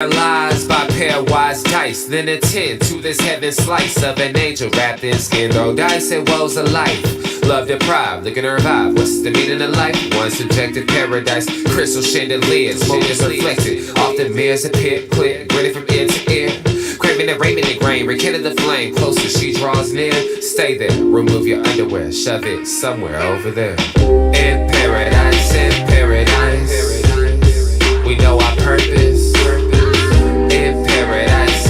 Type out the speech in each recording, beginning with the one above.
Lies by pairwise dice, then attend to this heaven slice of an angel wrapped in skin. Throw dice and woes of life. Love deprived, looking to revive. What's the meaning of life? One subjective paradise. Crystal chandeliers, smoke is reflected. Often mirrors appear clear, grinning from ear to ear. Craving and raiment and grain, rekindle the flame. Closer she draws near. Stay there, remove your underwear, shove it somewhere over there. In paradise, we know our purpose. In paradise,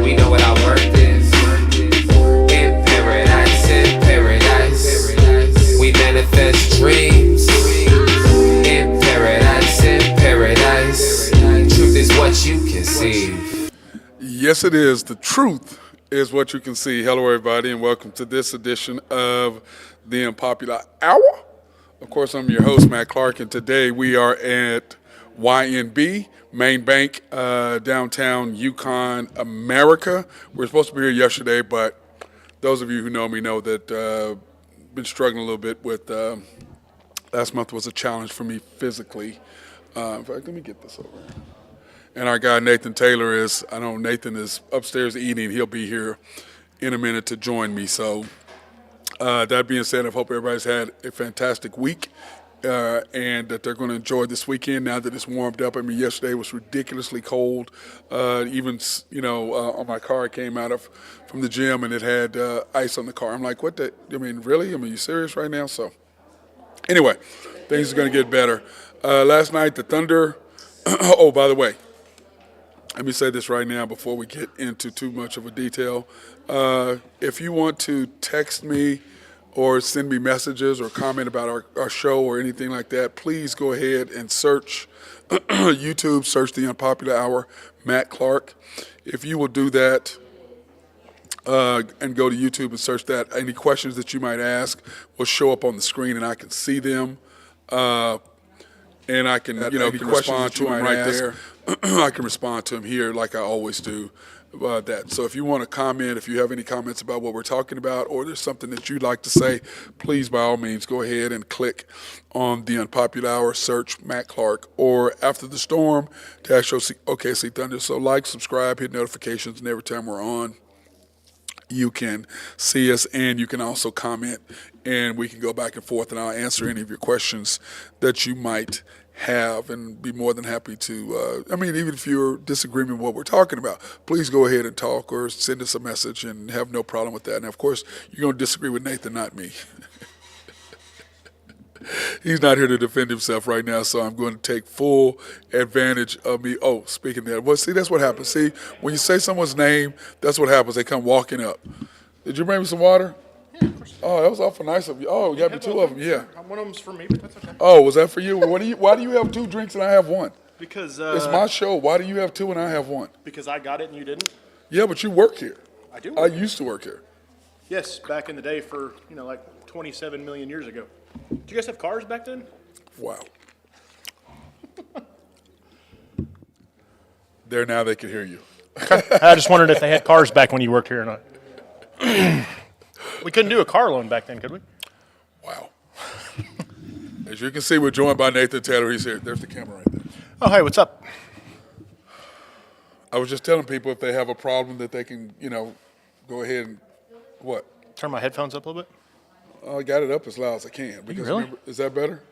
we know what our worth is. In paradise, we manifest dreams. In paradise, truth is what you conceive. Yes, it is. The truth is what you can see. Hello, everybody, and welcome to this edition of the Unpopular Hour. Of course, I'm your host, Matt Clark, and today we are at YNB, Main Bank, downtown Yukon, America. We were supposed to be here yesterday, but those of you who know me know that been struggling a little bit with last month was a challenge for me physically. In fact, let me get this over. And our guy Nathan Taylor is, I know Nathan is upstairs eating. He'll be here in a minute to join me. So that being said, I hope everybody's had a fantastic week. And that they're going to enjoy this weekend now that it's warmed up. I mean, yesterday was ridiculously cold. Even, on my car, I came out from the gym and it had ice on the car. I'm like, what the, really? You serious right now? So anyway, things are going to get better. Last night, the Thunder, oh, by the way, let me say this right now before we get into too much of a detail. If you want to text me or send me messages or comment about our show or anything like that, please go ahead and search YouTube, search the Unpopular Hour, Matt Clark. If you will do that and go to YouTube and search that, any questions that you might ask will show up on the screen and I can see them. And I can, respond to them right there. I can respond to them here like I always do. About that. So if you want to comment, if you have any comments about what we're talking about, or there's something that you'd like to say, please, by all means, go ahead and click on the Unpopular Hour, search Matt Clark, or After the Storm, OKC Thunder. So like, subscribe, hit notifications, and every time we're on, you can see us, and you can also comment, and we can go back and forth, and I'll answer any of your questions that you might have and be more than happy to, even if you're disagreeing with what we're talking about, please go ahead and talk or send us a message and have no problem with that. And, of course, you're going to disagree with Nathan, not me. He's not here to defend himself right now, so I'm going to take full advantage of me. Oh, speaking of that, well, see, that's what happens. See, when you say someone's name, that's what happens. They come walking up. Did you bring me some water? Yeah, of course. Oh, that was awful nice of you. Oh, you got me two of them, yeah. One of them's for me, but that's okay. Oh, was that for you? Why do you have two drinks and I have one? Because it's my show. Why do you have two and I have one? Because I got it and you didn't. Yeah, but you work here. I do. I used to work here. Yes, back in the day for, like 27 million years ago. Did you guys have cars back then? Wow. There now they can hear you. I just wondered if they had cars back when you worked here or not. We couldn't do a car loan back then, could we? Wow. As you can see, we're joined by Nathan Taylor. He's here. There's the camera right there. Oh, hey, what's up? I was just telling people if they have a problem that they can, go ahead and what? Turn my headphones up a little bit. I got it up as loud as I can. Because really? Remember, is that better?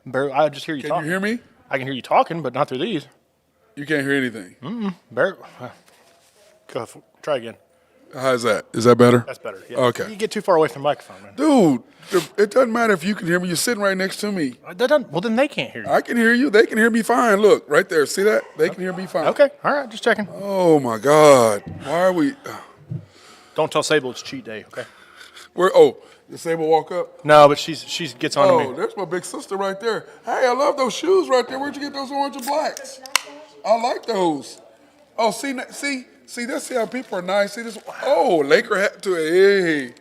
Barely, I just hear you talking. Can you hear me? I can hear you talking, but not through these. You can't hear anything? Barely. Go ahead, try again. How's that? Is that better? That's better, yeah. Okay. You get too far away from the microphone, man. Dude, it doesn't matter if you can hear me. You're sitting right next to me. Well, then they can't hear you. I can hear you. They can hear me fine. Look, right there. See that? They can hear me fine. Okay, all right, just checking. Oh, my God. Why are we? Don't tell Sable it's cheat day, okay? Did Sable walk up? No, but she gets on to me. Oh, there's my big sister right there. Hey, I love those shoes right there. Where'd you get those orange and blacks? I like those. Oh, see, that's how people are nice. See this? Oh, Laker hat to a. Hey.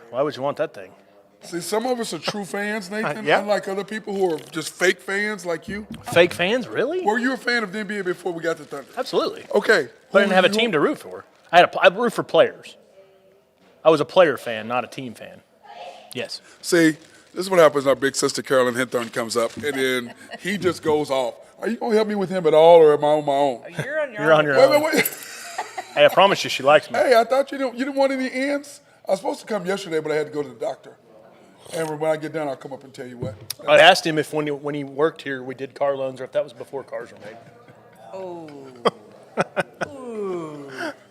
Why would you want that thing? See, some of us are true fans, Nathan, yeah. unlike other people who are just fake fans like you. Fake fans, really? Were you a fan of the NBA before we got to Thunder? Absolutely. Okay. But I didn't have a team to root for. I root for players. I was a player fan, not a team fan. Yes. See, this is what happens when our big sister Carolyn Henthorne comes up, and then he just goes off. Are you gonna help me with him at all, or am I on my own? You're on your You're own. on your Wait, own. wait, wait. Hey, I promise you, she likes me. Hey, I thought you didn't want any ends. I was supposed to come yesterday, but I had to go to the doctor. And when I get done, I'll come up and tell you what. I asked him if when he worked here, we did car loans, or if that was before cars were made. Oh.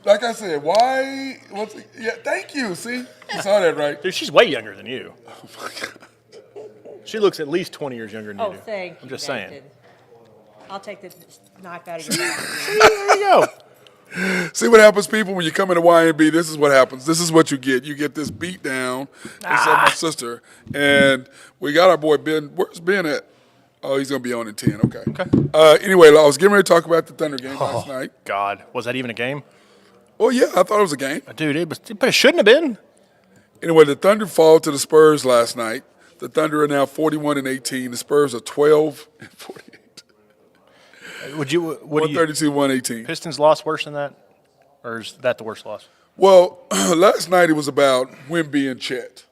Like I said, why? Yeah, thank you. See, you saw that right. Dude, she's way younger than you. She looks at least 20 years younger than Oh, you do. thank you. I'm just saying. Nathan. I'll take the knock out of your mouth. There you go. See what happens, people, when you come into YNB. This is what happens. This is what you get. You get this beat down. This is my sister, and we got our boy Ben. Where's Ben at? Oh, he's gonna be on in 10. Okay. Anyway, I was getting ready to talk about the Thunder game last night. God, was that even a game? Oh yeah, I thought it was a game. Dude, but it shouldn't have been. Anyway, the Thunder fall to the Spurs last night. The Thunder are now 41-18. The Spurs are 12-48. What do you 132-118. Pistons lost worse than that? Or is that the worst loss? Well, last night it was about Wemby and Chet.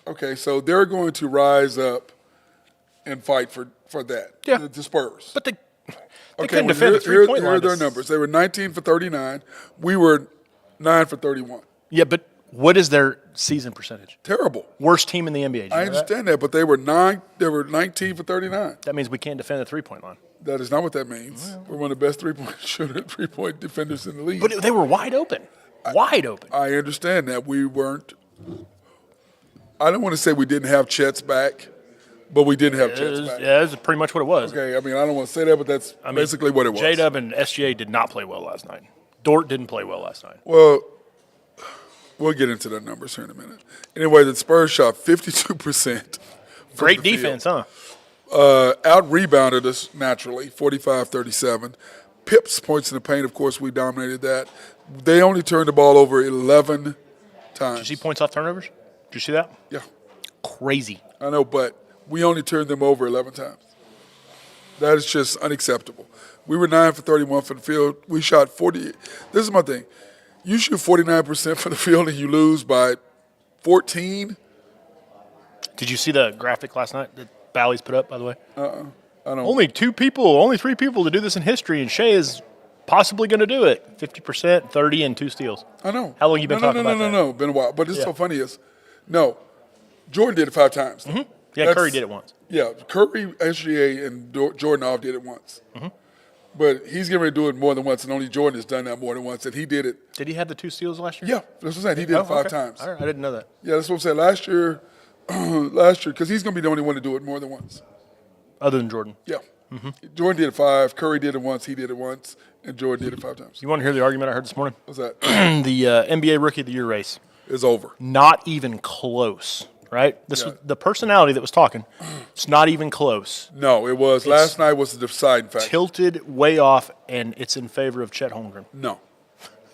Okay, so they're going to rise up and fight for that. Yeah. The Spurs. But they Okay, couldn't well, defend the three-point here line. are their numbers. They were 19 for 39. We were 9 for 31. Yeah, but what is their season percentage? Terrible. Worst team in the NBA. Did you I know that? understand that, but they were 19 for 39. That means we can't defend the three-point line. That is not what that means. We're one of the best three-point defenders in the league. But they were wide open. Wide open. I understand that we weren't. I don't want to say we didn't have Chet's back, but we didn't have Chet's back. Yeah, that's pretty much what it was. Okay, I mean, I don't want to say that, but that's basically what it was. J-Dub and SGA did not play well last night. Dort didn't play well last night. Well, we'll get into the numbers here in a minute. Anyway, the Spurs shot 52%. Great defense, huh? Out-rebounded us naturally, 45-37. Pips, points in the paint, of course, we dominated that. They only turned the ball over 11 times. Did you see points off turnovers? Did you see that? Yeah, Crazy. I know, but we only turned them over 11 times. That is just unacceptable. We were 9 for 31 from the field. We shot 40. This is my thing. You shoot 49% from the field and you lose by 14. Did you see the graphic last night that Bally's put up, by the way? I don't. Only 3 people to do this in history, and Shea is possibly going to do it. 50%, 30, and 2 steals. I know. How long you been talking about that? No, been a while. But it's so funny is, no, Jordan did it 5 times. Mm-hmm. Yeah, That's- Curry did it once. Yeah, Curry, SGA, and Jordan all did it once. Mm-hmm. But he's going to do it more than once, and only Jordan has done that more than once, and he did it. Did he have the 2 steals last year? Yeah, that's what I'm saying. He did it 5 times. All right, I didn't know that. Yeah, that's what I'm saying. Last year, because he's going to be the only one to do it more than once. Other than Jordan. Yeah. Jordan did it 5, Curry did it once, he did it once, and Jordan did it 5 times. You want to hear the argument I heard this morning? What's that? The NBA Rookie of the Year race. It's over. Not even close, right? This was the personality that was talking. It's not even close. No, it was. Last night was the deciding factor. Tilted way off, and it's in favor of Chet Holmgren. No.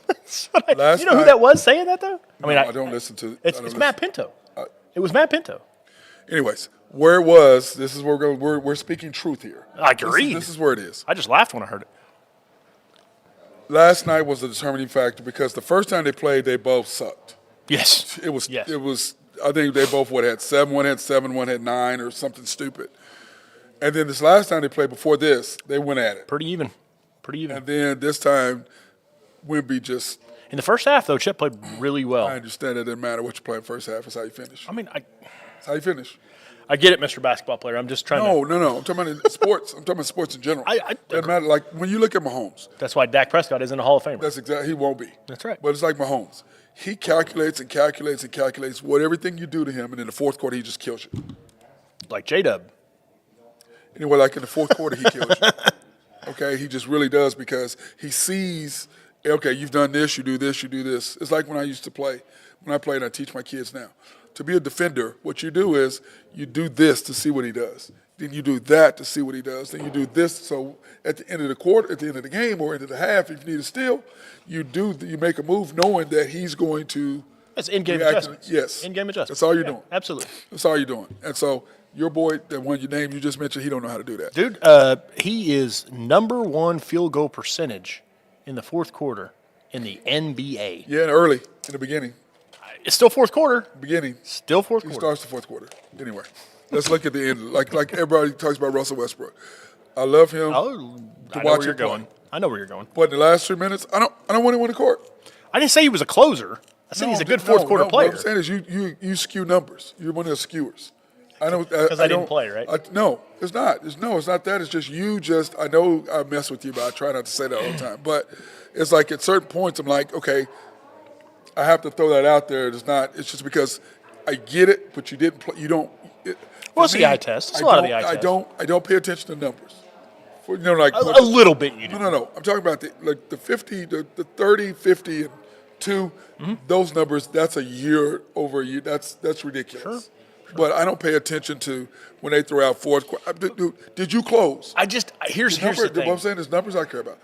You know who that was saying that, though? I don't listen to It's Matt Pinto. It was Matt Pinto. Anyways, where it was, this is where we're speaking truth here. I agree. This is where it is. I just laughed when I heard it. Last night was the determining factor because the first time they played, they both sucked. Yes. It was. Yes. It was. I think they both had 7. One had 7. One had 9, or something stupid. And then this last time they played before this, they went at it. Pretty even. And then this time, Wemby just. In the first half, though, Chet played really well. I understand it doesn't matter what you play in the first half. It's how you finish. I mean, It's how you finish. I get it, Mr. Basketball Player. I'm just trying to. No. I'm talking about sports. I'm talking about sports in general. Doesn't matter. Like when you look at Mahomes, That's why Dak Prescott isn't a Hall of Famer. that's exactly he won't be. That's right. But it's like Mahomes. He calculates and calculates and calculates what everything you do to him, and in the fourth quarter he just kills you. Like J-Dub. Anyway, like in the fourth quarter he kills you. Okay, he just really does because he sees. Okay, you've done this. You do this. You do this. It's like when I used to play. When I played, I teach my kids now. To be a defender, what you do is you do this to see what he does. Then you do that to see what he does. Then you do this. So at the end of the quarter, at the end of the game, or end of the half, if you need a steal, you make a move knowing that he's going to. That's in-game react. adjustments. Yes. In-game adjustments. That's all you're doing. Absolutely. That's all you're doing. And so your boy, that one you named, you just mentioned, he don't know how to do that. Dude, he is #1 field goal percentage in the fourth quarter in the NBA. Yeah, and early in the beginning. It's still fourth quarter. Beginning. Still fourth He quarter. starts the fourth quarter. Anyway, let's look at the end. Like everybody talks about Russell Westbrook. I love him Oh, to I know watch where you're him play. going. I know where you're going. But in the last 3 minutes, I don't want him on the court. I didn't say he was a closer. I said he's a good fourth quarter player. What I'm saying is you skew numbers. You're one of the skewers. I know Because I didn't play, right? No, it's not. It's not that. It's just you. I know I mess with you, but I try not to say that all the time. But it's like at certain points, I'm like, okay, I have to throw that out there. It's not. It's just because I get it, but you didn't play. You don't. Well, it's the eye test. It's a lot of the eye test. I don't pay attention to numbers. Like a little bit you do. No. I'm talking about the 50, the 30, 50, and 2. Mm-hmm. Those numbers. That's a year over a year. That's ridiculous. Sure. But I don't pay attention to when they throw out fourth quarter. Did you close? Here's the thing. What I'm saying is numbers I care about.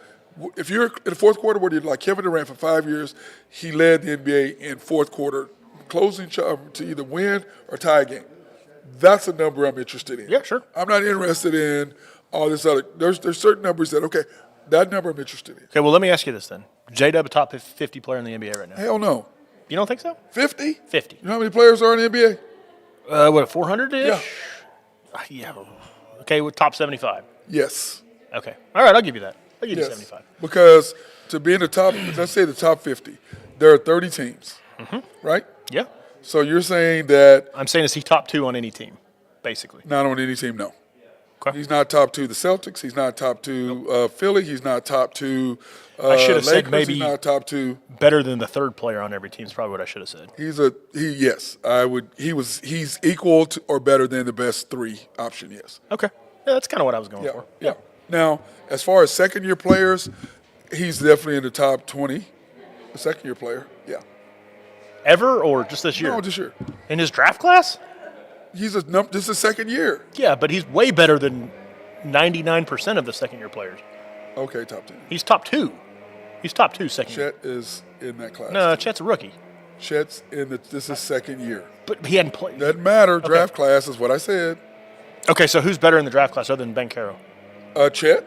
If you're in the fourth quarter, where like Kevin Durant for 5 years, he led the NBA in fourth quarter closing to either win or tie a game. That's a number I'm interested in. Yeah, sure. I'm not interested in all this other. There's certain numbers that that number I'm interested in. Okay, well, let me ask you this then. J-Dub a top 50 player in the NBA right now? Hell no. You don't think so? 50? 50. You know how many players are in the NBA? What, 400-ish? Yeah. Yeah. Okay, with top 75. Yes. Okay. All right, I'll give you that. I'll give you 75. Because to be in the top, let's say the top 50, there are 30 teams, right? Yeah. So you're saying that I'm saying is he top 2 on any team, basically? not on any team, no. Okay. He's not top 2 the Celtics. He's not top 2 Philly. He's not top 2 I should have Lakers. said maybe He's not top 2. better than the third player on every team is probably what I should have said. He's equal to or better than the best 3 option, yes. Okay. Yeah, that's kind of what I was going Yeah, for. yeah. Now, as far as second-year players, he's definitely in the top 20. A second-year player, yeah. Ever or just this year? No, this year. In his draft class? This is his second year. Yeah, but he's way better than 99% of the second-year players. Okay, top 10. He's top 2. He's top 2 second year. Chet is in that class. No, Chet's a rookie. Chet's this is second year. But he hadn't played. Doesn't matter. Draft class is what I said. Okay, so who's better in the draft class other than Ben Caro? Chet.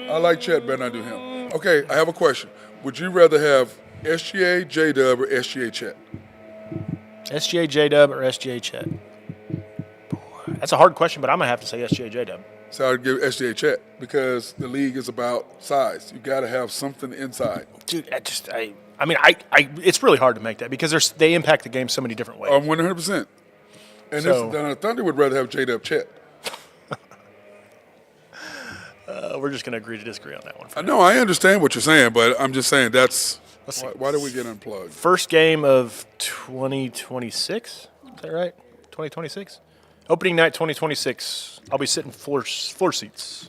I like Chet better than I do him. Okay, I have a question. Would you rather have SGA J-Dub or SGA Chet? SGA J-Dub or SGA Chet? That's a hard question, but I'm going to have to say SGA J-Dub. So I'd give SGA Chet because the league is about size. You got to have something inside. Dude, it's really hard to make that because they impact the game so many different ways. 100%. And the Thunder would rather have J-Dub Chet. We're just going to agree to disagree on that one. No, I understand what you're saying, but I'm just saying why do we get unplugged? First game of 2026. Is that right? 2026? Opening night 2026. I'll be sitting floor seats.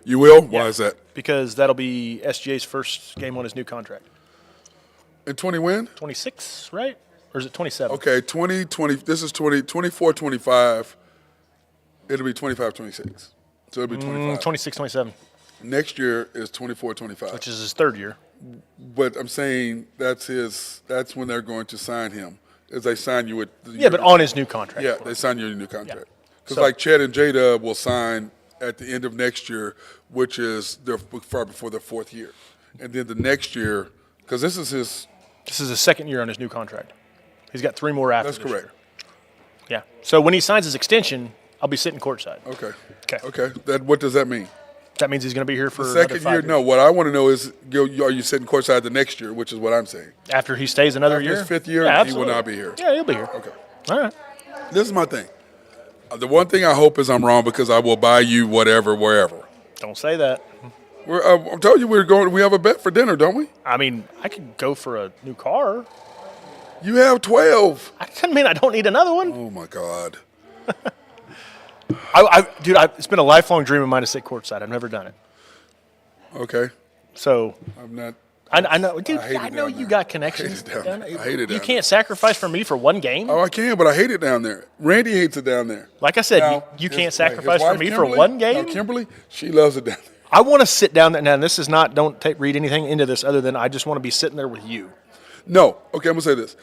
You will? Why is that? Because that'll be SGA's first game on his new contract. In 20 when? 26, right? Or is it 27? Okay, 2020. This is 24, 25. It'll be 25, 26. So it'll be 25. 26, 27. Next year is 24, 25. Which is his third year. But I'm saying that's when they're going to sign him. As they sign you with but on his new contract. Yeah, they sign you a new contract. Because So- Chet and J-Dub will sign at the end of next year, which is far before their 4th year. And then the next year, because this is his second year on his new contract. He's got 3 more after That's this correct. year. Yeah. So when he signs his extension, I'll be sitting courtside. Okay. What does that mean? That means he's going to be here for The another second 5 year? years. No, what I want to know is, are you sitting courtside the next year, which is what I'm saying. After he stays another After year? his 5th year, Yeah, he will absolutely. not be here. Yeah, he'll be here. Okay. All right. This is my thing. The one thing I hope is I'm wrong because I will buy you whatever, wherever. Don't say that. I'm telling you, we have a bet for dinner, don't we? I mean, I could go for a new car. You have 12. I don't need another one. Oh, my God. Dude, it's been a lifelong dream of mine to sit courtside. I've never done it. Okay. So I'm not. I know, dude. hate it I know down you there. got connections. I hate it down there. I hate it You down can't sacrifice for me for one game. Oh, I can, but I hate it down there. Randy hates it down there. Like I said, Now, you his- can't his sacrifice for wife, me Kimberly, for one game. Now, Kimberly, she loves it down there. I want to sit down there. Now, this is not. Don't read anything into this other than I just want to be sitting there with you. No. Okay, I'm gonna say this.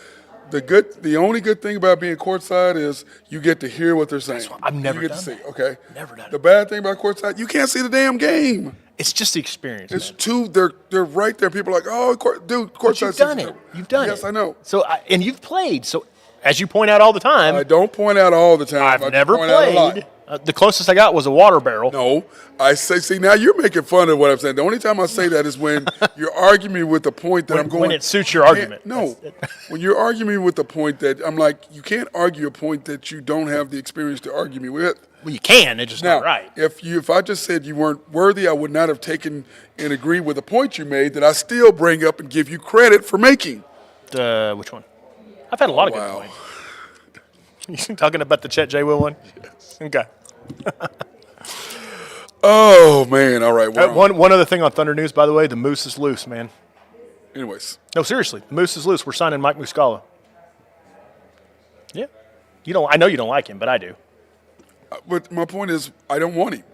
The only good thing about being courtside is you get to hear what they're saying. I've never you get done to see. that. Okay. Never done The it. bad thing about courtside, you can't see the damn game. It's just the experience. It's man. they're right there. People are like, oh, dude, But courtside. you've done it. You've done it. Yes, I know. So, and you've played. So, as you point out all the time, I don't point out all the time. I I've never point out a lot. played. The closest I got was a water barrel. No, I say. See, now you're making fun of what I'm saying. The only time I say that is when you're arguing with the point that I'm going. When it suits your argument. No, when you're arguing with the point that I'm like, you can't argue a point that you don't have the experience to argue me with. Well, you can. It's just Now, not right. if I just said you weren't worthy, I would not have taken and agreed with the point you made that I still bring up and give you credit for making. Which one? I've had a lot of Wow. good points. You talking about the Chet J. Will one? Yes. Okay. Oh man! All right. We're on. One other thing on Thunder News, by the way, the Moose is loose, man. Anyways, No, seriously, the Moose is loose. We're signing Mike Muscala. Yeah. You don't. I know you don't like him, but I do. but my point is, I don't want him.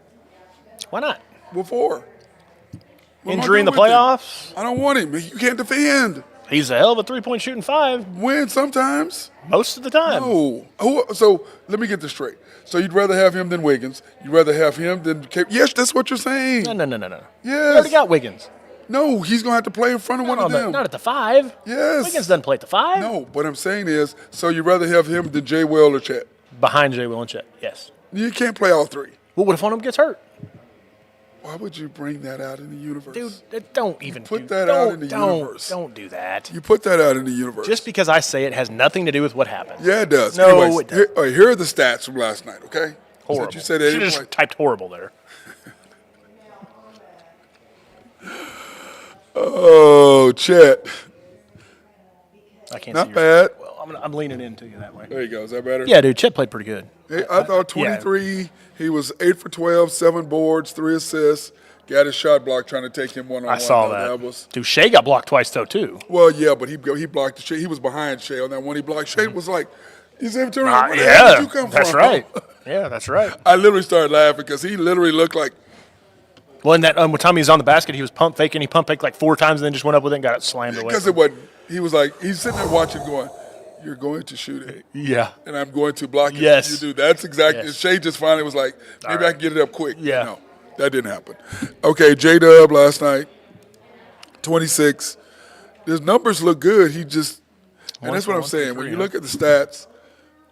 Why not? Before What am I Injury in the doing with him? playoffs. I don't want him. You can't defend. He's a hell of a 3-point shooting 5 Win sometimes. most of the time. No. So let me get this straight. So you'd rather have him than Wiggins? You'd rather have him than Yes, that's what you're saying. No. We Yes. already got Wiggins. No, he's going to have to play in front of one of them. Not at the 5. Yes. Wiggins doesn't play at the 5. No, what I'm saying is, so you'd rather have him than Jay Will or Chet? Behind Jay Will and Chet, yes. You can't play all three. Well, what if one of them gets hurt? Why would you bring that out in the universe? Dude, don't even put do that don't, out in the don't, universe. Don't do that. You put that out in the universe. Just because I say it has nothing to do with what happened. Yeah, it does. No, Anyways, it doesn't. Here are the stats from last night, okay? Horrible. You said they Should didn't have play. just typed horrible there. Oh, Chet. I can't Not see bad. Well, I'm leaning into you that way. There you go. Is that better? Yeah, dude, Chet played pretty good. Hey, I thought 23. He was 8 for 12, 7 boards, 3 assists. Got his shot blocked trying to take him one-on-one. I saw that. Dude, Shea got blocked twice, though, too. Well, yeah, but he blocked the Shea. He was behind Shea on that one. He blocked. Shea was like, he's in turn. Where the hell did you come that's from? right. Yeah, that's right. I literally started laughing because he literally looked like, Well, in that one time he was on the basket, he was pump faking. He pump faked like 4 times and then just went up with it and got it slammed away. because it wasn't. He was like, he's sitting there watching, going, "You're going to shoot it, Yeah. and I'm going to block it." Yes. You do. That's exactly. Yes. Shea just finally was like, maybe I can get it up quick. Yeah. No, that didn't happen. Okay, J-Dub last night, 26. His numbers look good. He just, and that's what I'm saying. When you look at the stats,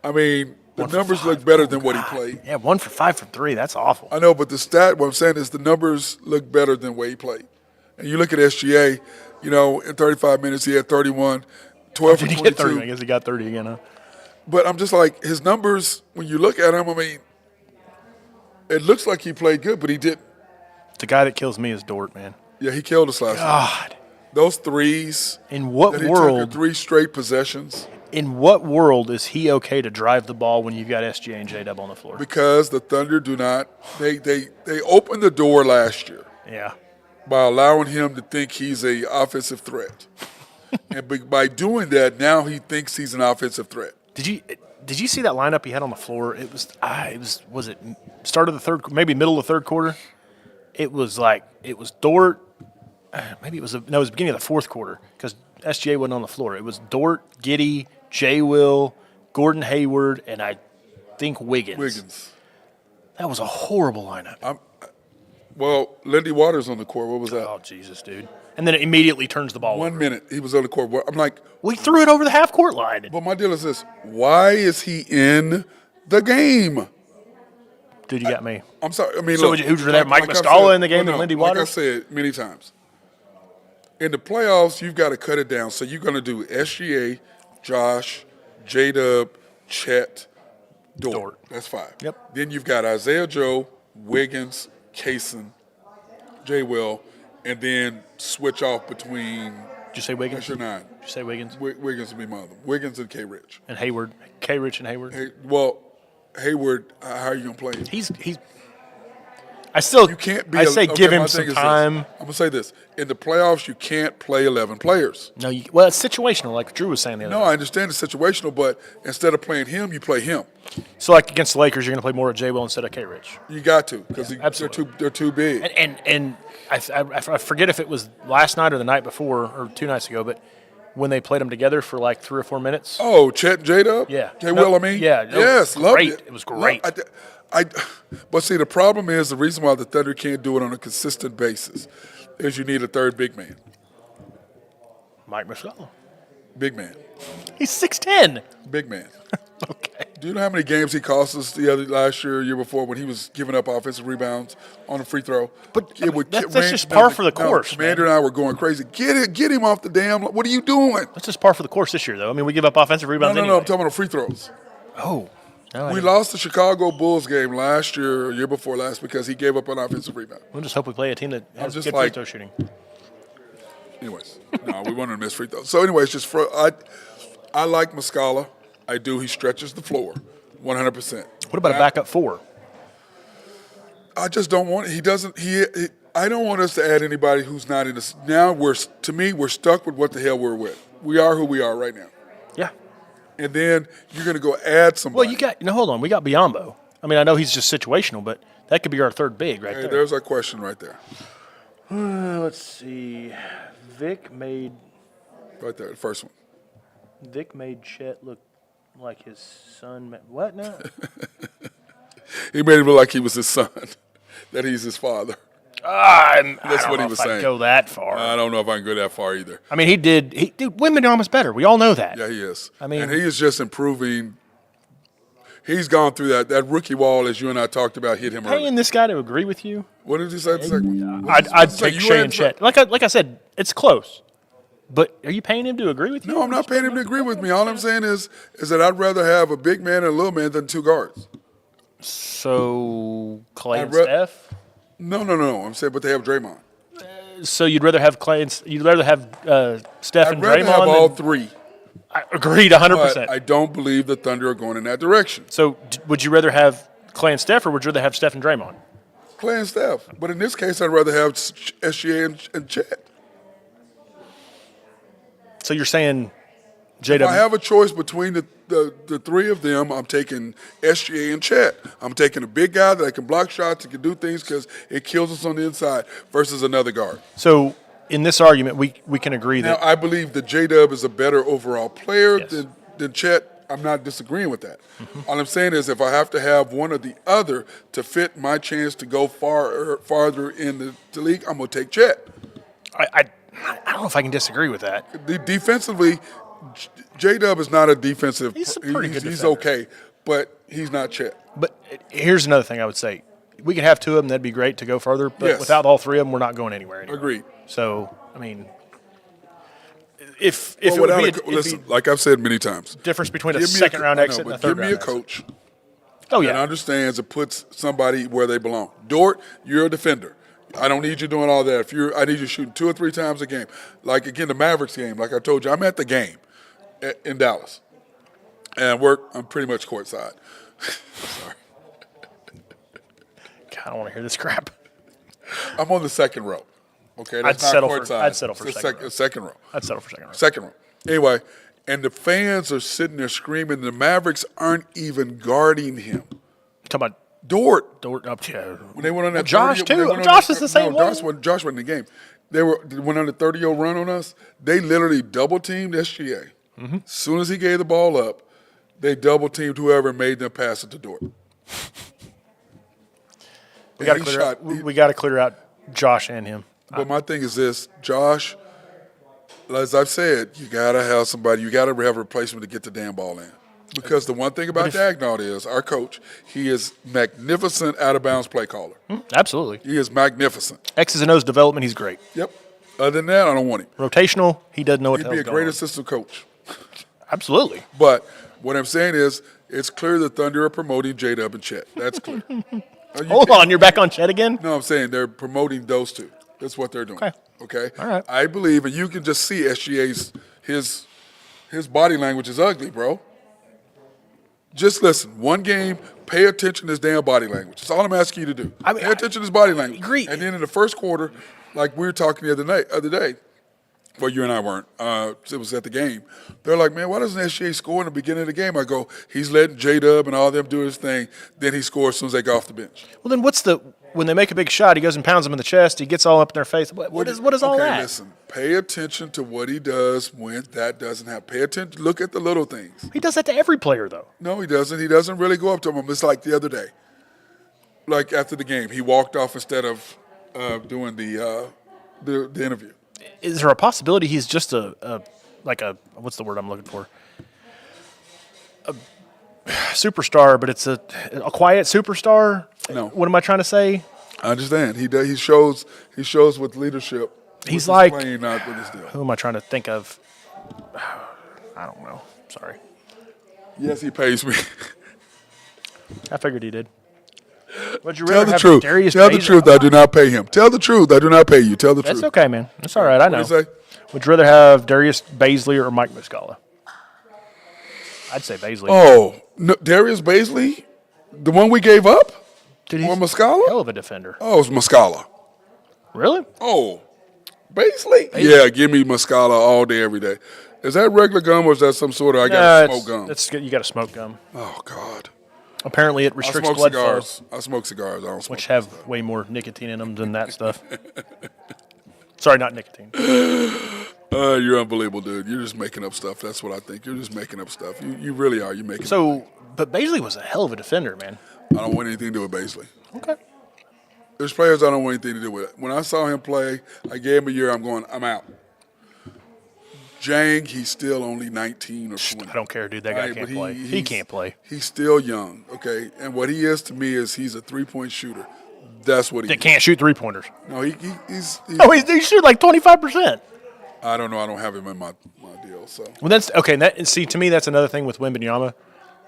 I mean, the numbers look better than what he played. Yeah, 1 for 5 from 3. That's awful. I know, but what I'm saying is the numbers look better than what he played. And you look at SGA, in 35 minutes he had 31, 12 for Did he get 30? 22. I guess he got 30 again, huh? But I'm just like, his numbers, when you look at him, I mean, it looks like he played good, but he didn't. The guy that kills me is Dort, man. Yeah, he killed us last night. God. Those threes In what that he world? took, 3 straight possessions, In what world is he okay to drive the ball when you've got SGA and J-Dub on the floor? because the Thunder do not, they opened the door last year Yeah. by allowing him to think he's a offensive threat. And by doing that, now he thinks he's an offensive threat. Did you see that lineup he had on the floor? It was it start of the third, maybe middle of the third quarter? It was Dort. Maybe it was it was the beginning of the fourth quarter because SGA wasn't on the floor. It was Dort, Giddey, J. Will, Gordon Hayward, and I think Wiggins. That was a horrible lineup. Well, Lindy Waters on the court. What was that? Oh Jesus, dude! And then it immediately turns the ball 1 over. minute he was on the court. I'm like, We threw it over the half court line. but my deal is this: why is he in the game? Dude, you got me. I'm sorry. I mean, So look, who'd you rather have, Mike I Muscala said- in the game than Lindy Like I Waters? said many times, in the playoffs, you've got to cut it down. So you're going to do SGA, Josh, J-Dub, Chet, Dort. That's 5. Yep. Then you've got Isaiah Joe, Wiggins, Kaysen, J. Will, and then switch off between. Did you say Wiggins? That's your 9. Did you say Wiggins? Wiggins would be my other. Wiggins and K. Rich. And Hayward. K. Rich and Hayward. Hey, well, Hayward, how are you gonna play him? He's. I still. You can't be. I say okay, give my him thing some is this. time. I'm gonna say this: in the playoffs, you can't play 11 players. No, well, it's situational, like Drew was saying the other No, day. I understand it's situational, but instead of playing him, you play him. So, like against the Lakers, you're going to play more of J. Will instead of K. Rich. You got to because absolutely. they're too big. And I forget if it was last night or the night before or 2 nights ago, but when they played them together for like 3 or 4 minutes. Oh, Chet and J-Dub? Yeah. J. Will, I mean? Yeah. Yes, loved great. it. It was great. But see, the problem is the reason why the Thunder can't do it on a consistent basis is you need a third big man. Mike Muscala. Big man. He's 6'10". Big man. Okay. Do you know how many games he cost us last year before when he was giving up offensive rebounds on a free throw? But that's just par for the course. Commander and I were going crazy. Get him off the damn. What are you doing? That's just par for the course this year, though. I mean, we give up offensive rebounds. No. Anyway. I'm talking about free throws. Oh, no, We lost the Chicago Bulls game last year, or year before last, because he gave up an offensive rebound. We'll just hope we play a team that has just good like- free throw shooting. Anyways, no, we wanted to miss free throws. So, anyways, I like Muscala. I do. He stretches the floor, 100%. What about a backup 4? I just don't want. He doesn't. I don't want us to add anybody who's not in this. Now we're stuck with what the hell we're with. We are who we are right now. Yeah. And then you're going to go add somebody. Well, hold on. We got Biombo. I mean, I know he's just situational, but that could be our third big right Hey, there. there's our question right there. Let's see. Vic made Right there, the first one. Chet look like his son. What now? He made him look like he was his son, that he's his father. That's what he was saying. Go that far. I don't know if I can go that far either. I mean, he did. Wembanyama's better. We all know that. Yeah, he is. I mean- and he is just improving. He's gone through that. That rookie wall, as you and I talked about, hit him early. Paying this guy to agree with you, What did he say the second one? I'd say? take You Shea had and to- Chet. Like I said, it's close. But are you paying him to agree with you? No, I'm not paying him to agree with me. All I'm saying is that I'd rather have a big man and a little man than 2 guards. So Clay and I'd ra- Steph. No. I'm saying, but they have Draymond. So you'd rather have Clay and you'd rather have Steph I'd and rather Draymond. have all than- 3. I agreed 100%. But I don't believe the Thunder are going in that direction. So would you rather have Clay and Steph, or would you rather have Steph and Draymond? Clay and Steph. But in this case, I'd rather have SGA and Chet. So you're saying If JW? I have a choice between the 3 of them, I'm taking SGA and Chet. I'm taking a big guy that can block shots and can do things because it kills us on the inside versus another guard. So in this argument, we can agree Now, that I believe that J-Dub is a better overall player Yes. than Chet. I'm not disagreeing with that. All I'm saying is if I have to have one or the other to fit my chance to go farther in the league, I'm going to take Chet. I don't know if I can disagree with that. Defensively, J-Dub is not a defensive. He's a pretty good He's defender. okay, but he's not Chet. But here's another thing I would say: we could have 2 of them. That'd be great to go further. But Yes. without all 3 of them, we're not going anywhere. Anymore. Agreed. So I mean, if Well, it would without be, a listen, like I've said many times, difference between a give me second round I know, exit and a but third give me round a coach Oh that yeah, understands and puts somebody where they belong. Dort, you're a defender. I don't need you doing all that. I need you shooting 2 or 3 times a game. Like again, the Mavericks game. Like I told you, I'm at the game in Dallas, and I'm pretty much courtside. Sorry, God, I don't want to hear this crap. I'm on the second row. Okay, that's I'd not settle for- courtside. I'd settle for It's second row. second row. I'd settle for second round. Second row. Anyway, and the fans are sitting there screaming. The Mavericks aren't even guarding him. Talking about Dort. Up to When they went on that Josh 30 when too. they went on Josh that- is the same no, way. Josh wasn't in the game. They went on a 30-year run on us. They literally double-teamed SGA. Mm-hmm. As soon as he gave the ball up, they double-teamed whoever and made them pass it to Dort. we got to He clear shot- out. We got to clear out Josh and him. But my thing is this, Josh, as I've said, you got to have somebody, you got to have a replacement to get the damn ball in. Because the one thing about Dagnall is, our coach, he is magnificent out-of-bounds play caller. Absolutely. He is magnificent. X's and O's development. He's great. Yep. Other than that, I don't want him. Rotational. He doesn't know what He'd the be a hell's great going on. assistant coach. Absolutely. But what I'm saying is, it's clear the Thunder are promoting J-Dub and Chet. That's clear. Hold on, you're back on Chet again? No, I'm saying they're promoting those 2. That's what they're doing. Okay. All right. I believe, and you can just see SGA's his body language is ugly, bro. Just listen. One game, pay attention to his damn body language. That's all I'm asking you to do. I mean, pay attention to his body language. agree. And then in the first quarter, like we were talking the other day, well, you and I weren't. It was at the game. They're like, man, why doesn't SGA score in the beginning of the game? I go, he's letting J-Dub and all them do his thing. Then he scores as soon as they go off the bench. Well, then when they make a big shot, he goes and pounds them in the chest. He gets all up in their face. What is all okay, that? Listen, pay attention to what he does when that doesn't happen. Pay attention. Look at the little things. He does that to every player, though. No, he doesn't. He doesn't really go up to him. It's like the other day. Like after the game, he walked off instead of doing the interview. Is there a possibility he's just a what's the word I'm looking for? superstar, but it's a quiet superstar. No. What am I trying to say? I understand. He shows with leadership. He's with like, his playing, not with his deal. who am I trying to think of? I don't know. Sorry. Yes, he pays me. I figured he did. Would you Tell rather the have truth. Darius Tell the Baisley- truth. I do not pay him. Tell the truth. I do not pay you. Tell the That's truth. okay, man. That's all right. I know. What do you say? Would you rather have Darius Baisley or Mike Muscala? I'd say Baisley. Oh, no, Darius Baisley, the one we gave up, Dude, or he's Muscala? hell of a defender. Oh, it's Muscala. Really? Oh, Baisley? Yeah, give me Muscala all day, every day. Is that regular gum or is that some sort of I got to smoke gum? It's good. You got to smoke gum. Oh God. Apparently, it I restricts smoke blood cigars. flow, I smoke cigars. I don't smoke. which have way more nicotine in them than that stuff. Sorry, not nicotine. You're unbelievable, dude. You're just making up stuff. That's what I think. You're just making up stuff. You really are. You're making. So, but Baisley was a hell of a defender, man. I don't want anything to do with Baisley. Okay. There's players I don't want anything to do with. When I saw him play, I gave him a year. I'm out. Jang, he's still only 19 or 20. I don't care, dude. That guy Right, can't but play. He he's- can't play. He's still young, okay? And what he is to me is he's a three-point shooter. That's what he They is. can't shoot 3-pointers. No, he's Oh, he shoot like 25%. I don't know. I don't have him in my deal. So Well, that's okay. And see, to me, that's another thing with Wembanyama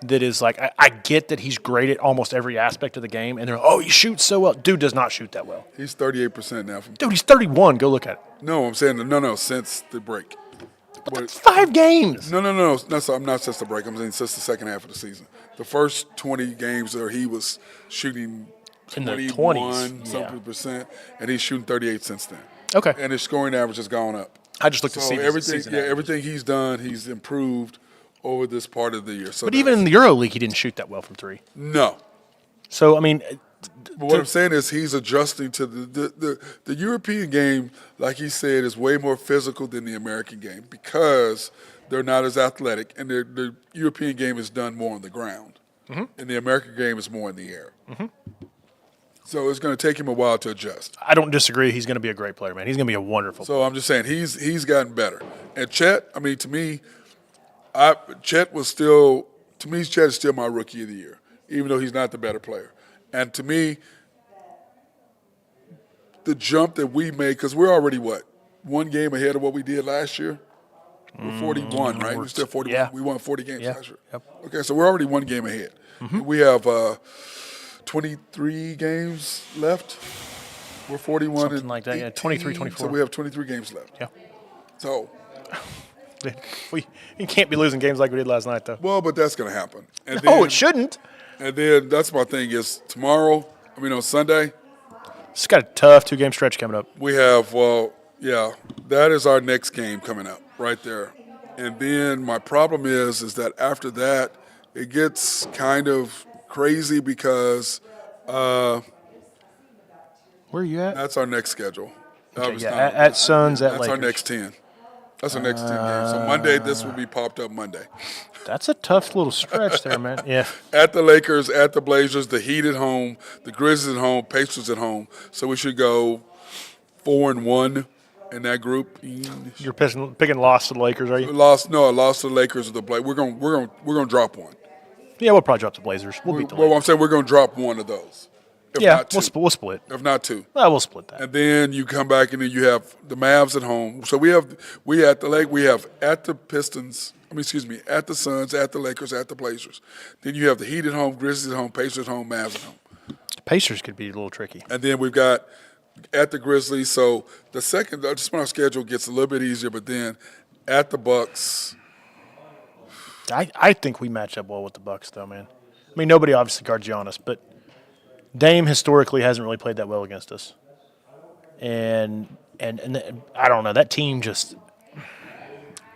that is like I get that he's great at almost every aspect of the game, and they're like, oh, he shoots so well. Dude does not shoot that well. he's 38% now. From Dude, he's 31. Go look at it. no, I'm saying no since the break. But that's 5 games. No. I'm not since the break. I'm saying since the second half of the season. The first 20 games there, he was shooting In the 21 20s, something yeah. percent, and he's shooting 38 since then. Okay. And his scoring average has gone up. I just looked to So see everything, season yeah, average. everything he's done, he's improved over this part of the year. So But even in the Euro League, he didn't shoot that well from 3. no. So I mean, But what I'm saying is he's adjusting to the European game, like he said, is way more physical than the American game because they're not as athletic, and the European game is done more on the ground, and the American game is more in the air. So it's going to take him a while to adjust. I don't disagree. He's going to be a great player, man. He's going to be a wonderful player. So I'm just saying he's gotten better. And Chet, I mean, to me, Chet is still my rookie of the year, even though he's not the better player. And to me, the jump that we made, because we're already one game ahead of what we did last year. We're 41, right? We're still 41. yeah. We won 40 games Yeah. last year. Yep. Okay, so we're already one game ahead. We have 23 games left. We're 41 Something and like that, yeah, 23, 24. So we have 23 games left. Yeah. So, We can't be losing games like we did last night, though. well, but that's going to happen. And Oh, it shouldn't. And then that's my thing is on Sunday, It's got a tough 2-game stretch coming up. we have, that is our next game coming up right there. And then my problem is that after that, it gets kind of crazy because Where are you at? that's our next schedule. Okay, yeah, at Suns, at That's Lakers. our next 10. That's our next 10 games. So Monday, this will be popped up Monday. That's a tough little stretch there, man. Yeah. At the Lakers, at the Blazers, the Heat at home, the Grizzlies at home, Pacers at home. So we should go 4-1 in that group. You're picking loss to the Lakers, are you? I lost to the Lakers or the Blazers. We're gonna drop one. Yeah, we'll probably drop the Blazers. We'll beat the Well, Lakers. I'm saying we're gonna drop one of those. If Yeah, not two. we'll split. If not two. Well, we'll split that. And then you come back and then you have the Mavs at home. So we have at the Pistons. At the Suns, at the Lakers, at the Blazers. Then you have the Heat at home, Grizzlies at home, Pacers at home, Mavs at home. Pacers could be a little tricky. And then we've got at the Grizzlies. So the second, just when our schedule gets a little bit easier, but then at the Bucks. I think we match up well with the Bucks, though, man. I mean, nobody obviously guards Giannis, but Dame historically hasn't really played that well against us. And I don't know, that team just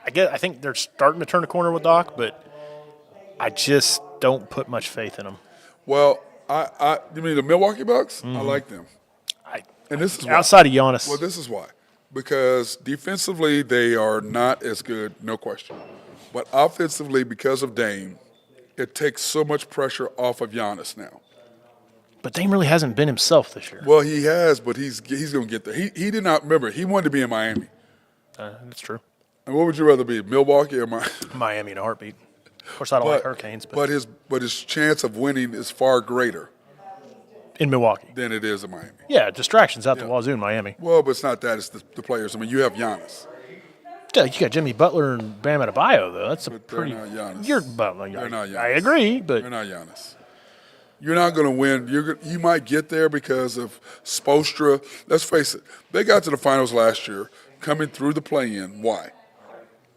I think they're starting to turn a corner with Doc, but I just don't put much faith in them. Well, you mean the Milwaukee Bucks? I like them. And this is why. Outside of Giannis. Well, this is why. Because defensively, they are not as good, no question. But offensively, because of Dame, it takes so much pressure off of Giannis now. But Dame really hasn't been himself this year. Well, he has, but he's going to get there. He did not remember. He wanted to be in Miami. That's true. And what would you rather be, Milwaukee or Miami? Miami in a heartbeat. Of course, I don't like hurricanes, but but his chance of winning is far greater in Milwaukee. than it is in Miami. Yeah, distractions out the wazoo in Miami. Well, but it's not that; it's the players. I mean, you have Giannis. Yeah, you got Jimmy Butler and Bam Adebayo, though. That's a But pretty. they're not Giannis. You're Butler. They're not Giannis. I agree, but They're not Giannis. You're not going to win. You might get there because of Spoelstra. Let's face it. They got to the finals last year, coming through the play-in. Why?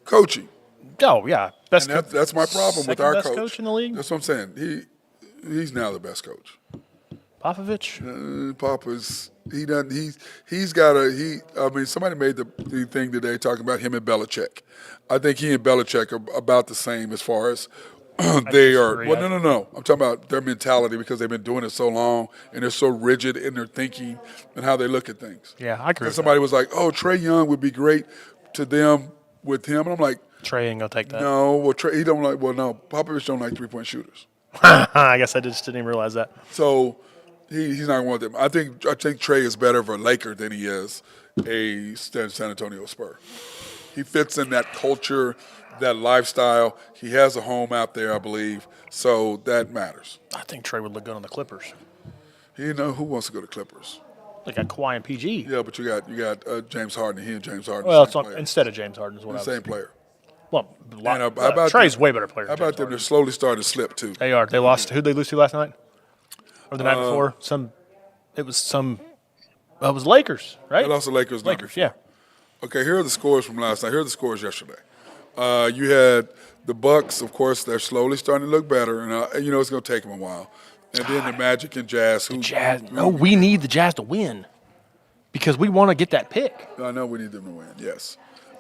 Coaching. oh yeah, best. And that's my problem with our best coach in the league. That's what I'm saying. He's now the best coach. Popovich. Papa's he's got I mean, somebody made the thing today talking about him and Belichick. I think he and Belichick are about the same as far as they are. disagree. Well, no. I'm talking about their mentality because they've been doing it so long and they're so rigid in their thinking and how they look at things. Yeah, I agree. And With somebody was like, "Oh, Trey Young would be great to them with him," and I'm like, that. Trey ain't gonna take that. "No, well, Trey, he don't like. Well, no, Popovich don't like 3-point shooters." I guess I just didn't even realize that. So he's not one of them. I think Trey is better of a Laker than he is a San Antonio Spur. He fits in that culture, that lifestyle. He has a home out there, I believe. So that matters. I think Trey would look good on the Clippers. You know who wants to go to Clippers? They got Kawhi and PG. Yeah, but you got James Harden. He and James Harden. Well, the it's same on, player. instead of James Harden is what The I was. same player. Well, And how about Trey's them? way better player. How than about James them? Harden. They're slowly starting to slip too. They are. They lost. Who'd they lose to last night? Or the night before? It was Lakers, right? They lost the Lakers. night Lakers, before. yeah. Okay, here are the scores from last night. Here are the scores yesterday. You had the Bucks, of course, they're slowly starting to look better, and you know it's going to take them a while. And then the Magic and Jazz. Jazz. No, we need the Jazz to win because we want to get that pick. I know we need them to win, yes.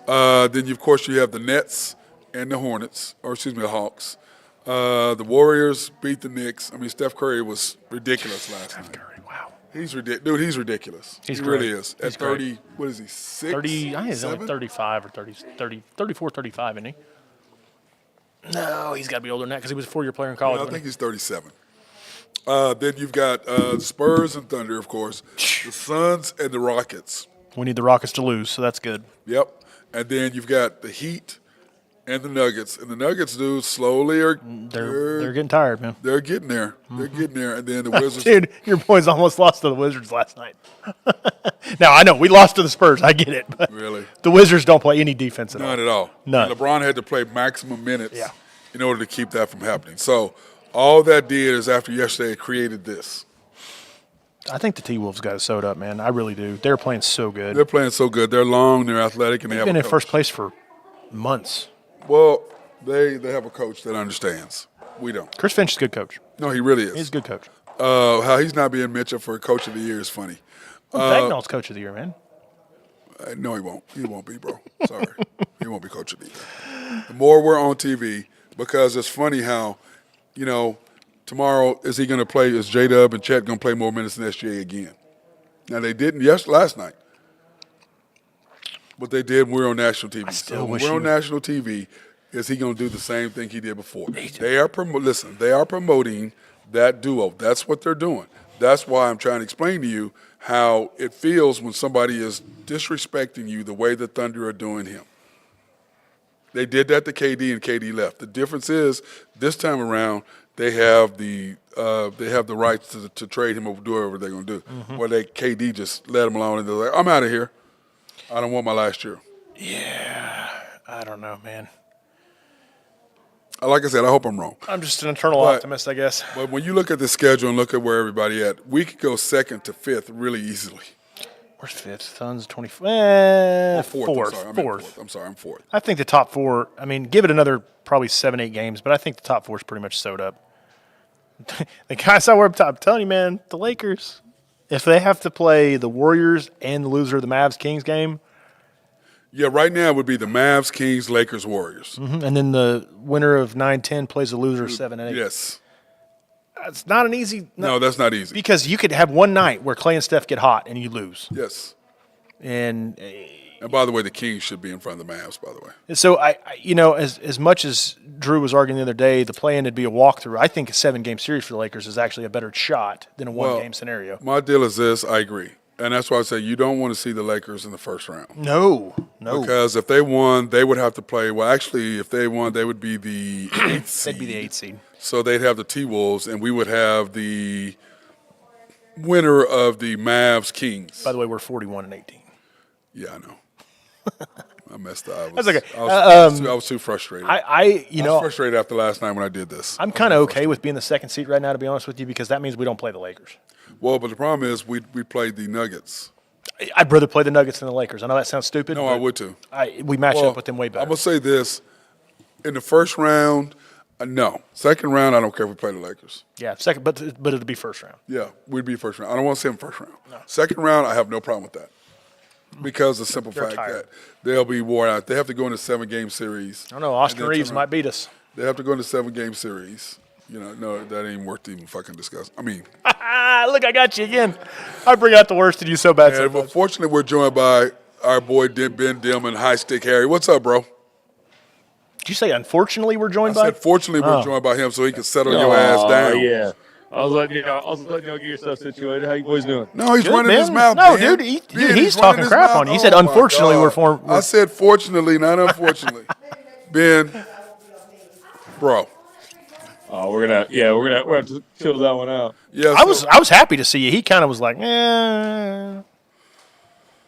Then, of course, you have the Nets and the Hornets, or excuse me, the Hawks. The Warriors beat the Knicks. I mean, Steph Curry was ridiculous last night. Curry, wow. He's ridiculous. Dude, he's ridiculous. He's he great. really is. At He's 30, great. what is he, 6? 30, I think he's only 7? 35 or 34, 35, isn't he? No, he's got to be older than that because he was a 4-year player in college. I wasn't think he's 37. Then you've got Spurs and Thunder, of course. The Suns and the Rockets. he? We need the Rockets to lose, so that's good. Yep. And then you've got the Heat and the Nuggets. And the Nuggets, dude, slowly are They're getting tired, man. they're getting there. They're getting there. And then the Wizards. Dude, your boys almost lost to the Wizards last night. Now, I know, we lost to the Spurs. I get it. But Really? the Wizards don't play any defense at all. None at all. None. And LeBron had to play maximum minutes Yeah. in order to keep that from happening. So all that did is after yesterday it created this. I think the T-Wolves got it sewed up, man. I really do. They're playing so good. They're playing so good. They're long, they're athletic, and they They've have been a in coach. first place for months. Well, they have a coach that understands. We don't. Chris Finch is a good coach. No, he really is. He's a good coach. How he's not being mentioned for Coach of the Year is funny. Bagnall's coach of the year, man. No, he won't. He won't be, bro. Sorry. He won't be Coach of the Year. The more we're on TV, because it's funny how, you know, tomorrow is J-Dub and Chet going to play more minutes than SGA again? Now, they didn't last night. But they did when we were on national TV. still When wish we're he on would- national TV, is he going to do the same thing he did before? They are promoting that duo. That's what they're doing. That's why I'm trying to explain to you how it feels when somebody is disrespecting you the way the Thunder are doing him. They did that to KD, and KD left. The difference is this time around they have the rights to trade him or do whatever they're going to do. Where KD just let him alone and they're like, I'm out of here. I don't want my last year. Yeah, I don't know, man. Like I said, I hope I'm wrong. I'm just an eternal But- optimist, I guess. But when you look at the schedule and look at where everybody at, we could go second to fifth really easily. Where's fifth? Suns 20. Fourth. I'm Fourth. sorry. Fourth. I'm sorry. I'm fourth. I think the top four. I mean, give it another probably 7-8 games, but I think the top four is pretty much sewed up. The guys I were up top, I'm telling you, man, the Lakers. If they have to play the Warriors and the loser of the Mavs Kings game, Yeah, right now it would be the Mavs, Kings, Lakers, Warriors. and then the winner of 9-10 plays the loser of 7-8. Yes. It's not an easy. No, that's not easy. Because you could have one night where Clay and Steph get hot and you lose. Yes. And And by the way, the Kings should be in front of the Mavs, by the way. so, as much as Drew was arguing the other day, the play-in would be a walkthrough. I think a 7-game series for the Lakers is actually a better shot than a one-game scenario. My deal is this. I agree. And that's why I say you don't want to see the Lakers in the first round. No. No. Because if they won, they would have to play. Well, actually, if they won, they would be the 8th seed. They'd be the 8th seed. So they'd have the T-Wolves, and we would have the winner of the Mavs Kings. By the way, we're 41-18. Yeah, I know. I messed up. That's okay. I was too frustrated. I was frustrated after last night when I did this. I'm kind of okay with being the 2nd seed right now, to be honest with you, because that means we don't play the Lakers. Well, but the problem is we played the Nuggets. I'd rather play the Nuggets than the Lakers. I know that sounds stupid. No, I would too. We match up with them way better. I'm going to say this. In the first round, no. Second round, I don't care if we play the Lakers. Yeah, second, but it'll be first round. Yeah, we'd be first round. I don't want to see them first round. No. Second round, I have no problem with that. Because of the simple fact tired. that they'll be worn out. They have to go in a 7-game series. I don't know. Austin Reeves might beat us. They have to go in a 7-game series. No, that ain't worth even fucking discuss. I mean. Look, I got you again. I bring out the worst in you so bad. And unfortunately, we're joined by our boy Ben Dim and High Stick Harry. What's up, bro? Did you say unfortunately we're joined I by? said fortunately we're joined by him so he can settle your ass down. Yeah. I was letting you get yourself situated. How you boys doing? No, he's Good, running Ben. his mouth. No, Ben. dude, Ben, he's running talking his crap mouth. on you. He said, Oh, my unfortunately, God. I said fortunately, not unfortunately. Ben, bro. Oh, we're gonna have to chill that one out. Yeah, I was happy to see you. He kind of was like, eh.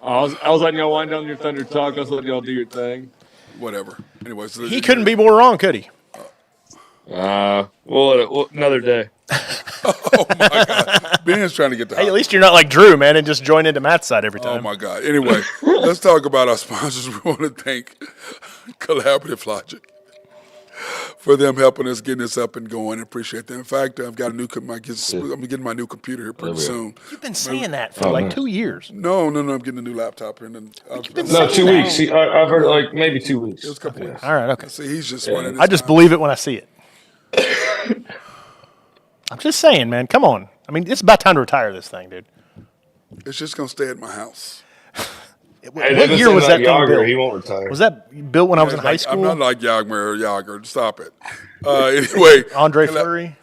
I was letting y'all wind down your thunder talk. I was letting y'all do your thing. Whatever. Anyway, so He couldn't be more wrong, could he? Well, another day. Oh my God. Ben's trying to get the Hey, at least you're not like Drew, man, and just join into Matt's side every time. Oh my God. Anyway, let's talk about our sponsors. We want to thank Collaborative Logic for them helping us getting this up and going. I appreciate that. In fact, I've got I'm getting my new computer here pretty soon. You've been saying that for like 2 years. No, I'm getting a new laptop here. And then No, 2 weeks. I've heard like maybe 2 weeks. It was a couple weeks. All right, okay. See, he's just running. I just believe it when I see it. I'm just saying, man. Come on. I mean, it's about time to retire this thing, dude. It's just gonna stay at my house. What year was that thing built? He won't retire. Was that built when I was in high school? I'm not like Yager. Stop it. Anyway, Andre Fleury.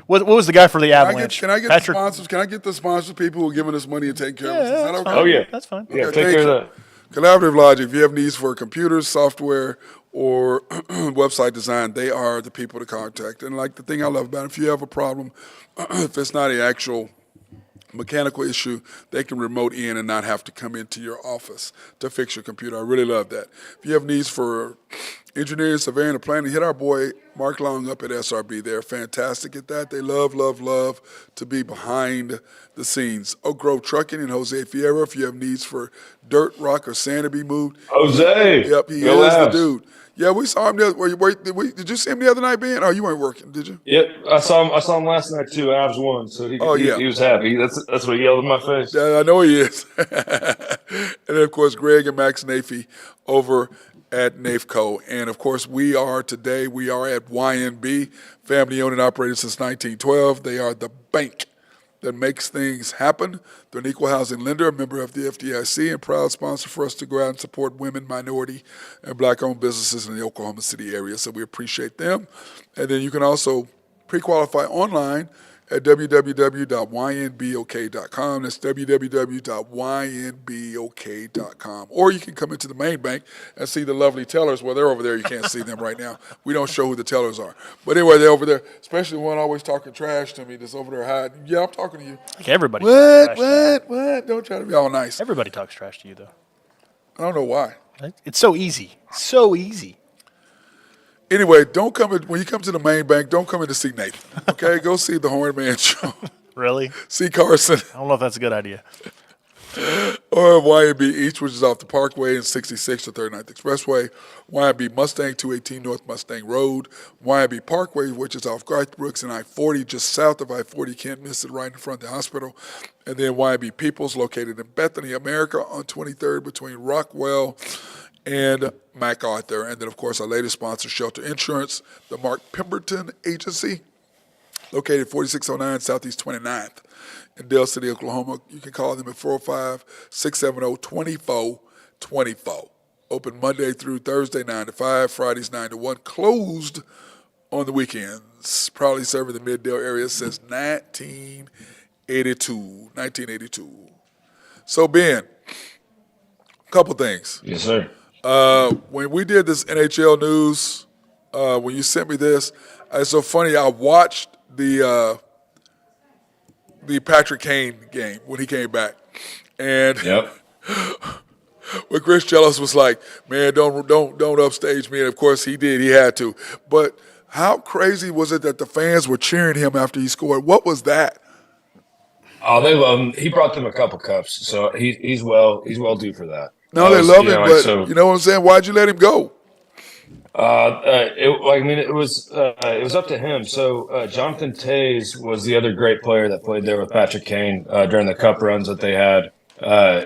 What was the guy for the Avalanche? Can I get Patrick? the sponsors? Can I get the sponsors? People who are giving us money and taking care of us. Is that that's okay? fine. Oh, yeah. That's fine. Yeah, Okay, take care of that. Collaborative Logic, if you have needs for computers, software, or website design, they are the people to contact. And like the thing I love about it, if you have a problem, if it's not an actual mechanical issue, they can remote in and not have to come into your office to fix your computer. I really love that. If you have needs for engineering, surveying, and planning, hit our boy Mark Long up at SRB. They're fantastic at that. They love to be behind the scenes. Oak Grove Trucking and Jose Fierro, if you have needs for dirt, rock, or sand to be moved. Jose. Yep, he Go is the Avs. dude. Yeah, we saw him the other Did you see him the other night, Ben? Oh, you weren't working, did you? Yep, I saw him last night too. Avs won, so he was happy. That's what he yelled in my face. Yeah, I know he is. And then, of course, Greg and Max Nafee over at NAFCO. And, of course, we are at YNB, family owned and operated since 1912. They are the bank that makes things happen. They're an equal housing lender, a member of the FDIC, and proud sponsor for us to go out and support women, minority, and black-owned businesses in the Oklahoma City area. So we appreciate them. And then you can also pre-qualify online at www.ynbok.com. That's www.ynbok.com. Or you can come into the main bank and see the lovely tellers. Well, they're over there. You can't see them right now. We don't show who the tellers are. But anyway, they're over there, especially one always talking trash to me that's over there hiding. Yeah, I'm talking to you. Like everybody. What? Don't try to be all nice. Everybody talks trash to you, though. I don't know why. It's so easy. So easy. Anyway, when you come to the main bank, don't come in to see Nathan. Okay? Go see the Horn Man Show. Really? See Carson. I don't know if that's a good idea. Or YNB East, which is off the Parkway and 66 to 39th Expressway. YNB Mustang, 218 North Mustang Road. YNB Parkway, which is off Garth Brooks and I-40, just south of I-40. You can't miss it, right in front of the hospital. And then YNB Peoples, located in Bethany, America, on 23rd between Rockwell and MacArthur. And then, of course, our latest sponsor, Shelter Insurance, the Mark Pemberton Agency, located 4609 Southeast 29th in Dale City, Oklahoma. You can call them at 405-670-2424. Open Monday through Thursday, 9 to 5, Fridays, 9 to 1, closed on the weekends. Proudly serving the Mid-Dale area since 1982. So, Ben, Couple things. Yes, sir. When we did this NHL news, when you sent me this, it's so funny. I watched the Patrick Kane game when he came back, and Yep. when Chris Jellis was like, "Man, don't upstage me," and of course he did. He had to. But how crazy was it that the fans were cheering him after he scored? What was that? Oh, they love him. He brought them a couple cups, so he's well due for that. No, they love him, but you know what I'm saying? Why'd you let him go? It was up to him. So Jonathan Tays was the other great player that played there with Patrick Kane during the cup runs that they had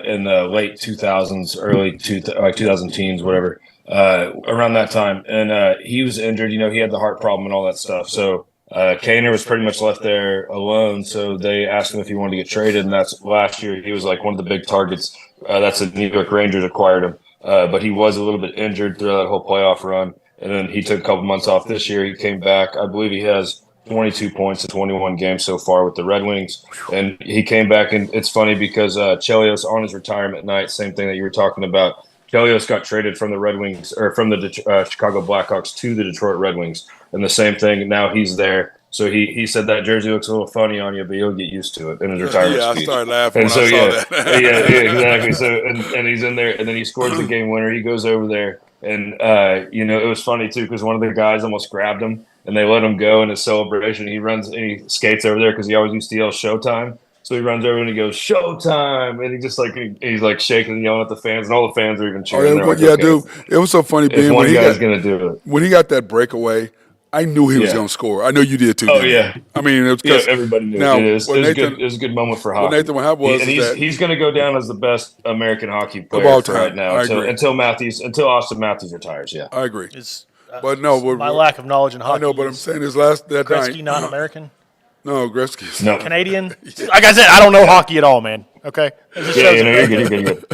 in the late 2000s, early 2000 teens, whatever, around that time. And he was injured. You know, he had the heart problem and all that stuff. So Kaner was pretty much left there alone. So they asked him if he wanted to get traded, and that's last year. He was like one of the big targets. That's the New York Rangers acquired him. But he was a little bit injured through that whole playoff run. And then he took a couple months off this year. He came back. I believe he has 22 points in 21 games so far with the Red Wings. And he came back, and it's funny because Chelios on his retirement night, same thing that you were talking about. Chelios got traded from the Red Wings or from the Chicago Blackhawks to the Detroit Red Wings. And the same thing, now he's there. So he said that jersey looks a little funny on you, but you'll get used to it in his retirement speech. I started laughing and when I saw that. yeah, exactly. So and he's in there, and then he scores the game winner. He goes over there, and it was funny too because one of the guys almost grabbed him, and they let him go in his celebration. He runs and he skates over there because he always used to yell "Showtime." So he runs over and he goes "Showtime," and he just he's like shaking and yelling at the fans, and all the fans are even cheering. Dude, it was so funny being when he guy's gonna do it. When he got that breakaway. I knew he was going to score. I know you did too. Oh yeah. I mean, it was because everybody knew. Now, it was a good moment for hockey. What Nathan was, he's going to go down as the best American hockey player right now until Austin Matthews retires. Yeah, I agree. But no, my lack of knowledge in hockey. I know, but I'm saying that Gretzky night. not American. No, Gretzky's no Canadian. Like I said, I don't know hockey at all, man. Okay. You're good.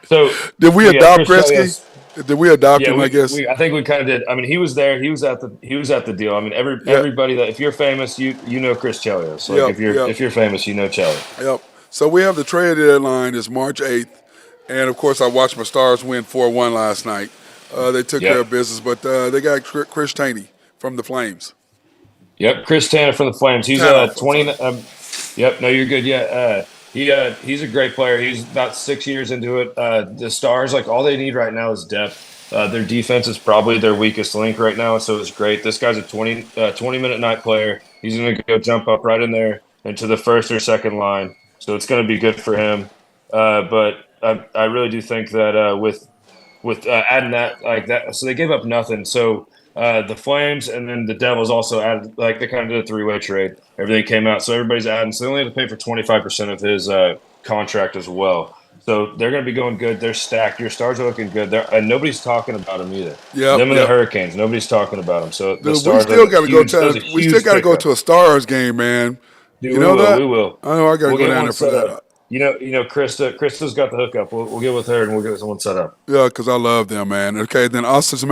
So did we adopt Gretzky? Did we adopt him? I guess. I think we kind of did. I mean, he was there. He was at the deal. I mean, everybody that if you're famous, you know Chris Chelios. Like if you're famous, you know Chelios. Yep. So we have the trade deadline is March 8th, and of course I watched my Stars win 4-1 last night. They took care of business, but they got Chris Taney from the Flames. Yep, Chris Tanner from the Flames. He's 20. Yep. No, you're good. Yeah. He's a great player. He's about 6 years into it. The Stars, like all they need right now is depth. Their defense is probably their weakest link right now, so it's great. This guy's a 20-minute night player. He's going to go jump up right in there into the first or second line, so it's going to be good for him. But I really do think that with adding that like that, so they gave up nothing. So the Flames and then the Devils also added, like they kind of did a three-way trade. Everything came out, so everybody's adding. So they only have to pay for 25% of his contract as well. So they're going to be going good. They're stacked. Your Stars are looking good. And nobody's talking about them either. Them and the Hurricanes. Nobody's talking about them. So the Stars we still got to go to a Stars game, man. Dude, you know that? We will. I know I got to go down there for that. Krista's got the hookup. We'll get with her and we'll get someone set up. Yeah, because I love them, man. Okay, then Austin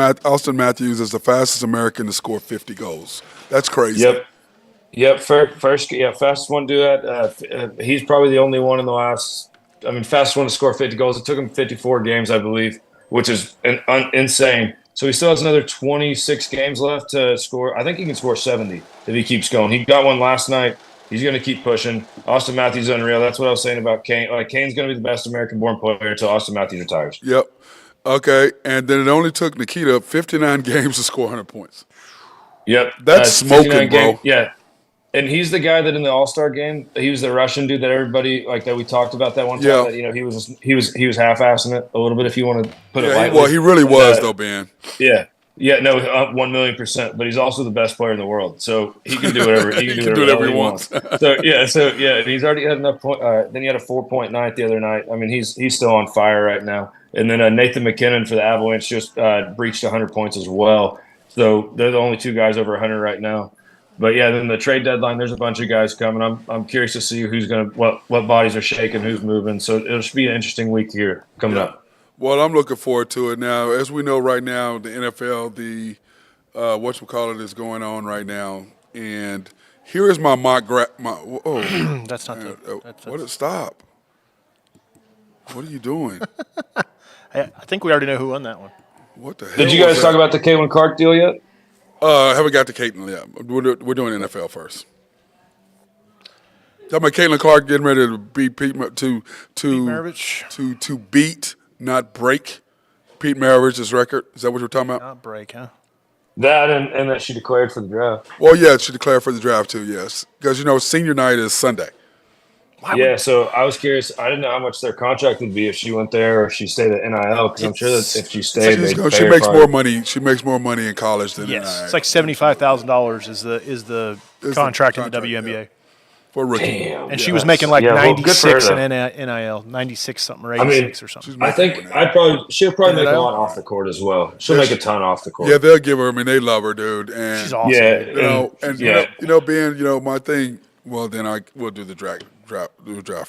Matthews is the fastest American to score 50 goals. That's crazy. Yep. Fastest one to do that. He's probably the only one in the last. I mean, fastest one to score 50 goals. It took him 54 games, I believe, which is insane. So he still has another 26 games left to score. I think he can score 70 if he keeps going. He got one last night. He's going to keep pushing. Austin Matthews is unreal. That's what I was saying about Kane. Like Kane's going to be the best American-born player until Austin Matthews retires. Yep. Okay, and then it only took Nikita 59 games to score 100 points. Yep. That's smoking, bro. Yeah. And he's the guy that in the All-Star game, he was the Russian dude that everybody like that we talked about that one time. Yeah. That, he was half-assing it a little bit if you want to put it lightly. Well, he really was though, Ben. Yeah. Yeah, no, 1,000,000%. But he's also the best player in the world, so he can do whatever he can do whatever he wants. And he's already had enough point. Then he had a 4-point night the other night. I mean, he's still on fire right now. And then Nathan McKinnon for the Avalanche just breached 100 points as well. So they're the only two guys over 100 right now. But yeah, then the trade deadline, there's a bunch of guys coming. I'm curious to see who's gonna what bodies are shaking, who's moving. So it'll be an interesting week here coming up. Well, I'm looking forward to it. Now, as we know right now, the NFL, the whatchamacallit is going on right now. And here is my mock That's not stop. What are you doing? I think we already know who won that one. What the hell? Did you guys talk about the Caitlin Clark deal yet? Haven't got to Caitlin yet. We're doing NFL first. Talking about Caitlin Clark getting ready to beat Pete Maravich. to beat, not break, Pete Maravich's record. Is that what you're talking about? Not break, huh? That and that she declared for the draft. Well, yeah, she declared for the draft too. Yes, because senior night is Sunday. So I was curious. I didn't know how much their contract would be if she went there or if she stayed at NIL. Because I'm sure that if she stayed, She makes more money. She makes more money in college than Yes, NIL. it's like $75,000 is the contract in the WNBA. Yeah. For a rookie. Damn. And she was making like Yeah, well, good for 96 her, in NIL, 96 something or 86 or something. I think she'll probably make a lot off the court as well. She'll make a ton off the court. Yeah, they'll give her. I mean, they love her, dude. And She's awesome. Yeah, being my thing. Well, then we'll do the draft.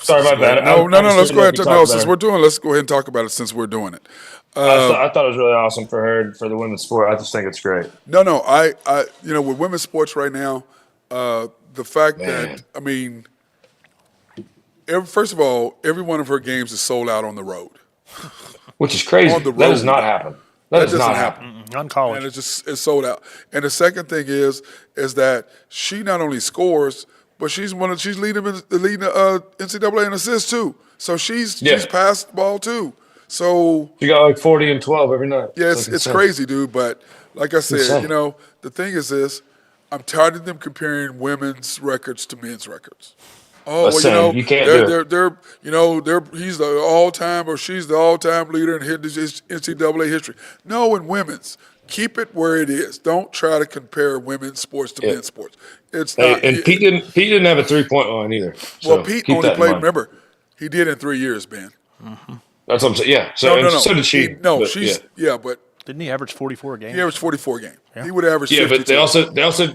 Sorry, my bad. No. Let's go ahead. Since we're doing, let's go ahead and talk about it since we're doing it. I thought it was really awesome for her for the women's sport. I just think it's great. No, I with women's sports right now, the fact that first of all, every one of her games is sold out on the road. Which is crazy. On the That does road. not happen. That does not happen. On college. And it's sold out. And the second thing is that she not only scores, but she's leading the NCAA in assists too. So she's passed the ball too. So She got like 40 and 12 every night. yeah, it's crazy, dude. But like I said, insane. the thing is this: I'm tired of them comparing women's records to men's records. Oh, well, you can't do it. He's the all-time or she's the all-time leader in NCAA history. No, in women's, keep it where it is. Don't try to compare women's sports to men's sports. It's not. And Pete didn't have a 3-point line either. So Well, Pete keep only that in played. mind. Remember, he did in 3 years, Ben. That's what I'm saying. Yeah. So No. so did she. But Didn't he average 44 a game? he averaged 44 a game. Yeah. He would average. Yeah, 52. but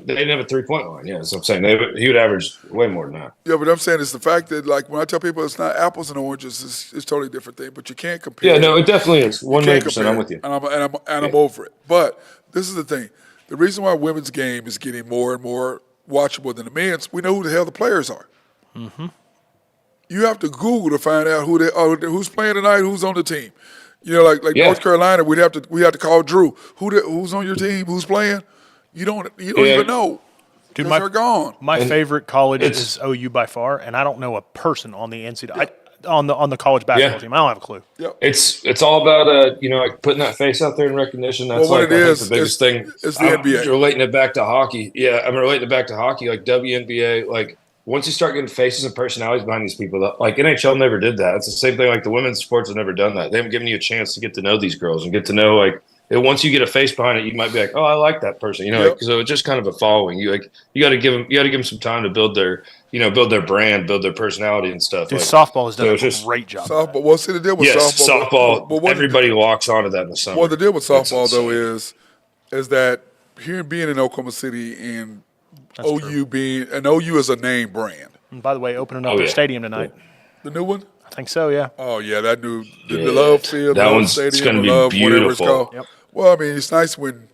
they didn't have a 3-point line. Yeah, that's what I'm saying. He would average way more than that. Yeah, but I'm saying it's the fact that, like, when I tell people it's not apples and oranges, it's totally different thing. But you can't compare. Yeah, no, it definitely is. You can't 100%. compare I'm with you. And I'm over it. But this is the thing: the reason why women's game is getting more and more watchable than the men's, we know who the hell the players are. Mm-hmm. You have to Google to find out who's playing tonight, who's on the team. Like North Carolina, we have to call Drew. Who's on your team? Who's playing? You don't even know. Dude, they're gone. My favorite college is OU by far, and I don't know a person on the NCAA on the college basketball team. I don't have a clue. Yep. It's all about like putting that face out there in recognition. That's Well, what like it I is, think the biggest thing. it's the NBA. I'm relating it back to hockey. Yeah, I'm relating it back to hockey, like WNBA. Like once you start getting faces and personalities behind these people, like NHL never did that. It's the same thing. Like the women's sports have never done that. They haven't given you a chance to get to know these girls and get to know and once you get a face behind it, you might be like, oh, I like that person. So it's just kind of a following. You got to give them some time to build their brand, build their personality and stuff. Dude, softball has done a great job. Softball. Well, see, the deal with softball. Softball. Everybody locks onto that in the summer. Well, the deal with softball though is that here being in Oklahoma City and OU is a name brand. And by the way, opening up their stadium tonight. The new one? I think so, yeah. Oh yeah, that new the Love Field, that Love one's Stadium, going to be Love, beautiful. whatever it's called. Yep. Well, I mean, it's nice when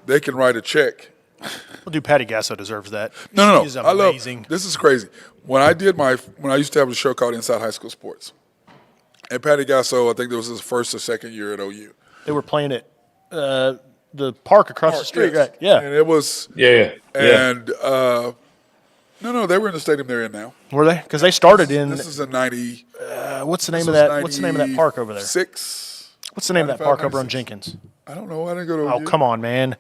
they can write a check. Well, dude, Patty Gasso deserves that. No. She's I amazing. This is crazy. When I used to have a show called Inside High School Sports, and Patty Gasso, I think it was his first or second year at OU. They were playing at the park across the street, yes. right? Yeah. And it was And no, they were in the stadium they're in now. Were they? Because they started in. This is in 90. What's the name of that? What's the name of that park over there? 6. What's the name of that park over on Jenkins? I don't know. I didn't go to. Oh, come on, man!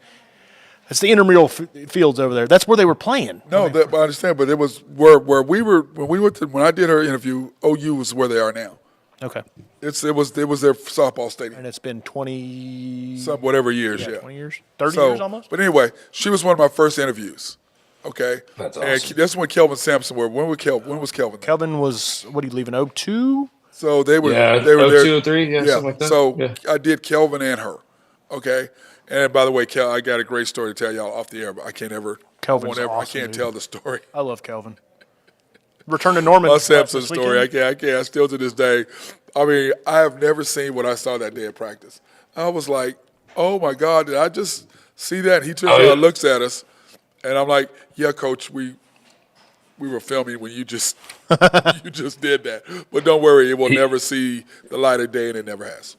It's the intramural fields over there. That's where they were playing. No, I understand, but it was where we were when I did her interview. OU was where they are now. Okay. It was their softball stadium. And it's been 20. Whatever years, yeah. 20 years, 30 years almost. But anyway, she was one of my first interviews. Okay, that's awesome. awesome. And that's when Kelvin Sampson were. When was Kelvin? Kelvin was what? He leave in 02? So they were. Yeah, they were 02, there. 03, something like that. So I did Kelvin and her. Okay, and by the way, I got a great story to tell y'all off the air, but I can't ever. Kelvin's I awesome, can't dude. tell the story. I love Kelvin. Return to Norman. My Sampson this story. weekend. I can't. Still to this day. I mean, I have never seen what I saw that day at practice. I was like, oh my God, did I just see that? He turns around and looks at us, and I'm like, yeah, Coach, we were filming when you just did that. But don't worry, it will never see the light of day, and it never has.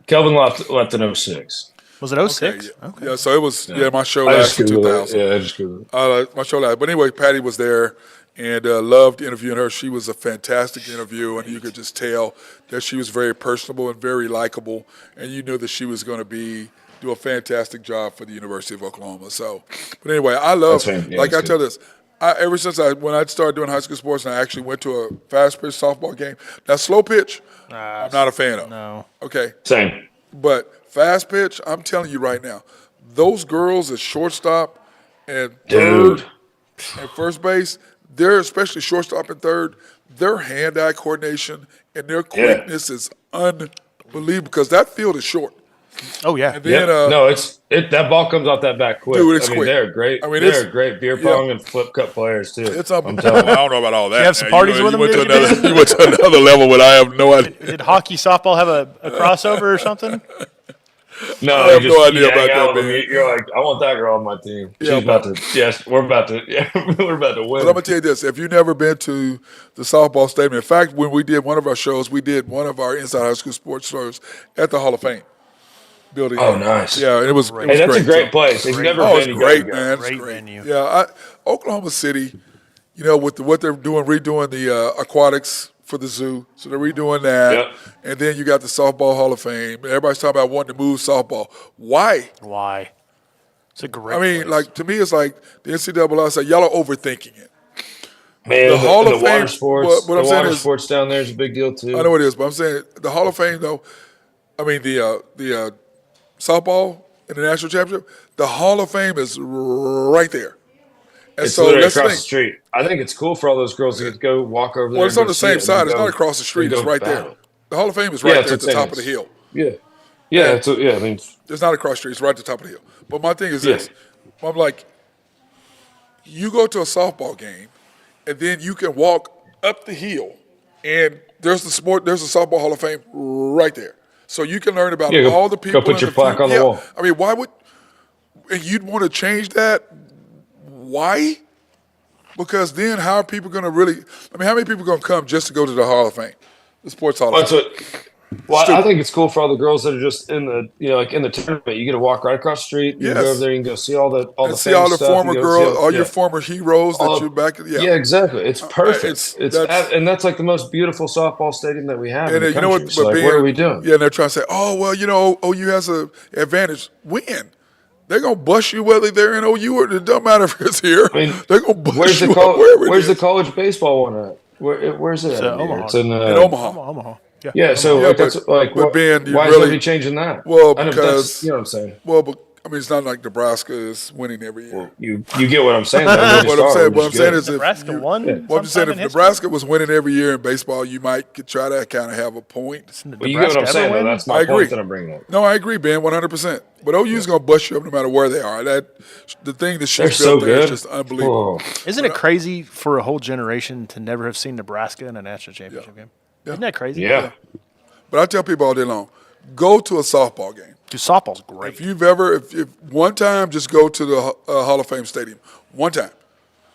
Kelvin left in 06. Was it 06? Yeah. Okay. Yeah, so it was, my show I just lasted Googled 2000. it. Yeah, I just Googled it. My show last. But anyway, Patty was there and loved interviewing her. She was a fantastic interview, and you could just tell that she was very personable and very likable, and you knew that she was going to do a fantastic job for the University of Oklahoma. So, but anyway, I love, like I tell this, ever since when I started doing high school sports and I actually went to a fast pitch softball game, that slow pitch, I'm not a fan of. No. Okay. Same. But fast pitch, I'm telling you right now, those girls at shortstop and Dude. third and first base, they're especially shortstop and third, their hand-eye coordination and their quickness is unbelievable because that field is short. Oh, yeah. And then, that ball comes off that bat quick. Dude, it's quick. They're great. They're great beer pong and flip cup players too. It's unbelievable. I don't know about all that. You have some parties with them? You went to another level where I have no idea. Did hockey, softball have a crossover or something? No, I have no idea about that, man. You're like, I want that girl on my team. She's about to. Yes, we're about to. Yeah, we're about to win. But I'm gonna tell you this: if you've never been to the softball stadium, in fact, when we did one of our shows, we did one of our Inside High School sports shows at the Hall of Fame building. Oh, nice. Yeah, it was. Hey, that's a great place. If you've never been, it's you great, gotta go. man. Great It's great. venue. Yeah, Oklahoma City, with what they're doing, redoing the aquatics for the zoo. So they're redoing that. Yep. And then you got the Softball Hall of Fame. Everybody's talking about wanting to move softball. Why? Why? It's a great place. Like, to me, it's like the NCAA say, y'all are overthinking it. Man, The Hall of the water Fame- sports, what I'm the saying water is- sports down there is a big deal too. I know it is, but I'm saying the Hall of Fame, though, the softball in the national championship, the Hall of Fame is right there. And It's so literally let's across the think. street. I think it's cool for all those girls to get to go walk over there. Well, it's and on go the see same it side. and It's go- not across the street. and It's go right there. battle. The Hall of Fame is Yeah, right it's there at the the same. top of the hill. Yeah, I mean, It's not across the street. It's right at the top of the hill. But my thing is Yeah. this. I'm like, you go to a softball game, and then you can walk up the hill, and there's a softball Hall of Fame right there. So you can learn about Yeah, go- all the go people. put in your the plaque field. on the Yeah. wall. I mean, why would and you'd want to change that? Why? Because then how are people going to really? I mean, how many people are going to come just to go to the Hall of Fame, the Sports Hall of Fame? I think it's cool for all the girls that are just in the, like in the tournament. You get to walk right across the street. You can go Yes. over there. You can go see all the And see famous all the stuff. former You go see girls, all your yeah. former heroes that All- you back. Yeah, exactly. It's perfect. that's- And that's like the most beautiful softball stadium that we have. And in the you know country. what? So, like, what are we doing? Yeah, and they're trying to say, oh well, OU has an advantage. When they're gonna bust you whether they're in OU or it doesn't matter if it's here. I mean, they're gonna bust Where's you the up wherever where's it the is. college baseball one at? Where's it? It's, at here? Omaha. It's in in Omaha? Omaha. Yeah. Yeah, so Yeah, like, that's like, but Ben, you why is really- nobody changing that? Well, I know, but because- that's, you know what I'm saying. Well, but I mean, it's not like Nebraska is winning every year. You get what I'm saying. though. We What just I'm are. saying, We're what I'm just saying good. is, if Nebraska you, won. well, I'm just saying, sometime if in history? Nebraska was winning every year in baseball, you might could try to kind of have a point. Well, you get what I'm Nebraska saying, ever though. win? That's my I agree. point that I'm bringing up. No, I agree, Ben, 100%. But OU's gonna bust you up no matter where they are. The thing that They're she's so built there is good. just unbelievable. Whoa. Isn't it crazy for a whole generation to never have seen Nebraska in a national championship game? Isn't that crazy? Yeah. But I tell people all day long, go to a softball game. Dude, softball's great. If one time, just go to the Hall of Fame stadium. One time.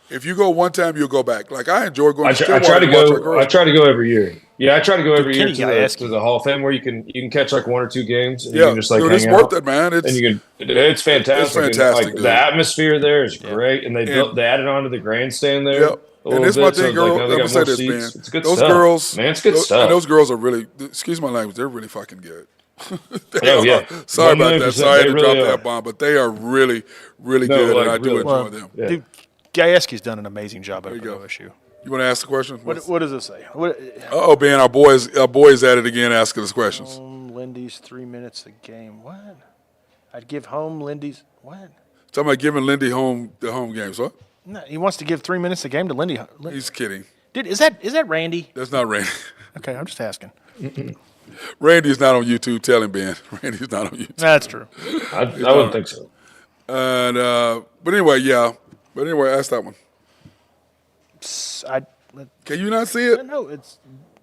If you go one time, you'll go back. Like I enjoy going. I to try Stillwater to watch our go. girls. I try to go every year. Yeah, I try to go every year Kenny Gajewski. to the Hall of Fame where you can catch like one or two games and Yeah, you can just like dude, hang it's out. worth it, man. And it's fantastic. It's fantastic, And, dude. the atmosphere there is great, and they added on to the grandstand there. Yep. a And little this is my bit, so, thing, like, girl. now they Let me got say more this, seats. man. It's good those stuff. girls, Man, it's good and stuff. those girls are really. Excuse my language. They're really fucking good. They Oh, are. yeah. Sorry about that. 100%. Sorry I had They to really drop are. that bomb, but they are really, really No, good, like, and I do really. enjoy Well, them. Yeah. Dude, Gajewski's done an amazing job at you go. OSU. You want to ask the question? What does it say? Oh, Ben, our boys at it again, asking us questions. Lindy's 3 minutes a game. What? I'd give home Lindy's. What? Talking about giving Lindy the home games. What? No, he wants to give 3 minutes a game to Lindy. He's kidding. Dude, is that Randy? That's not Randy. Okay, I'm just asking. Randy's not on YouTube. Tell him, Ben. Randy's not on YouTube. That's true. I wouldn't think so. And but anyway, yeah. But anyway, ask that one. I Can you not see it? no,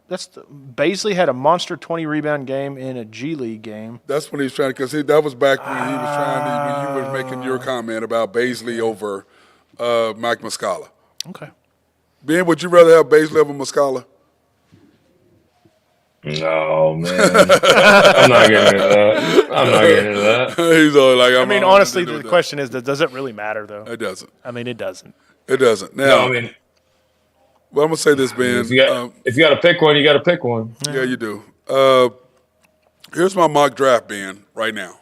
Baisley had a monster 20 rebound game in a G League game. That's when he was trying to, because that was back when he was trying to, when you were making your comment about Baisley over Mike Muscala. Okay. Ben, would you rather have Baisley over Muscala? No, man. I'm not getting into that. I'm not getting into that. He's all like, I mean, honestly, the question is, does it really matter, though? It doesn't. I mean, it doesn't. It doesn't. Now, No, I mean, well, I'm gonna say this, Ben. if you got to pick one, you got to pick one. Yeah, you do. Here's my mock draft, Ben, right now.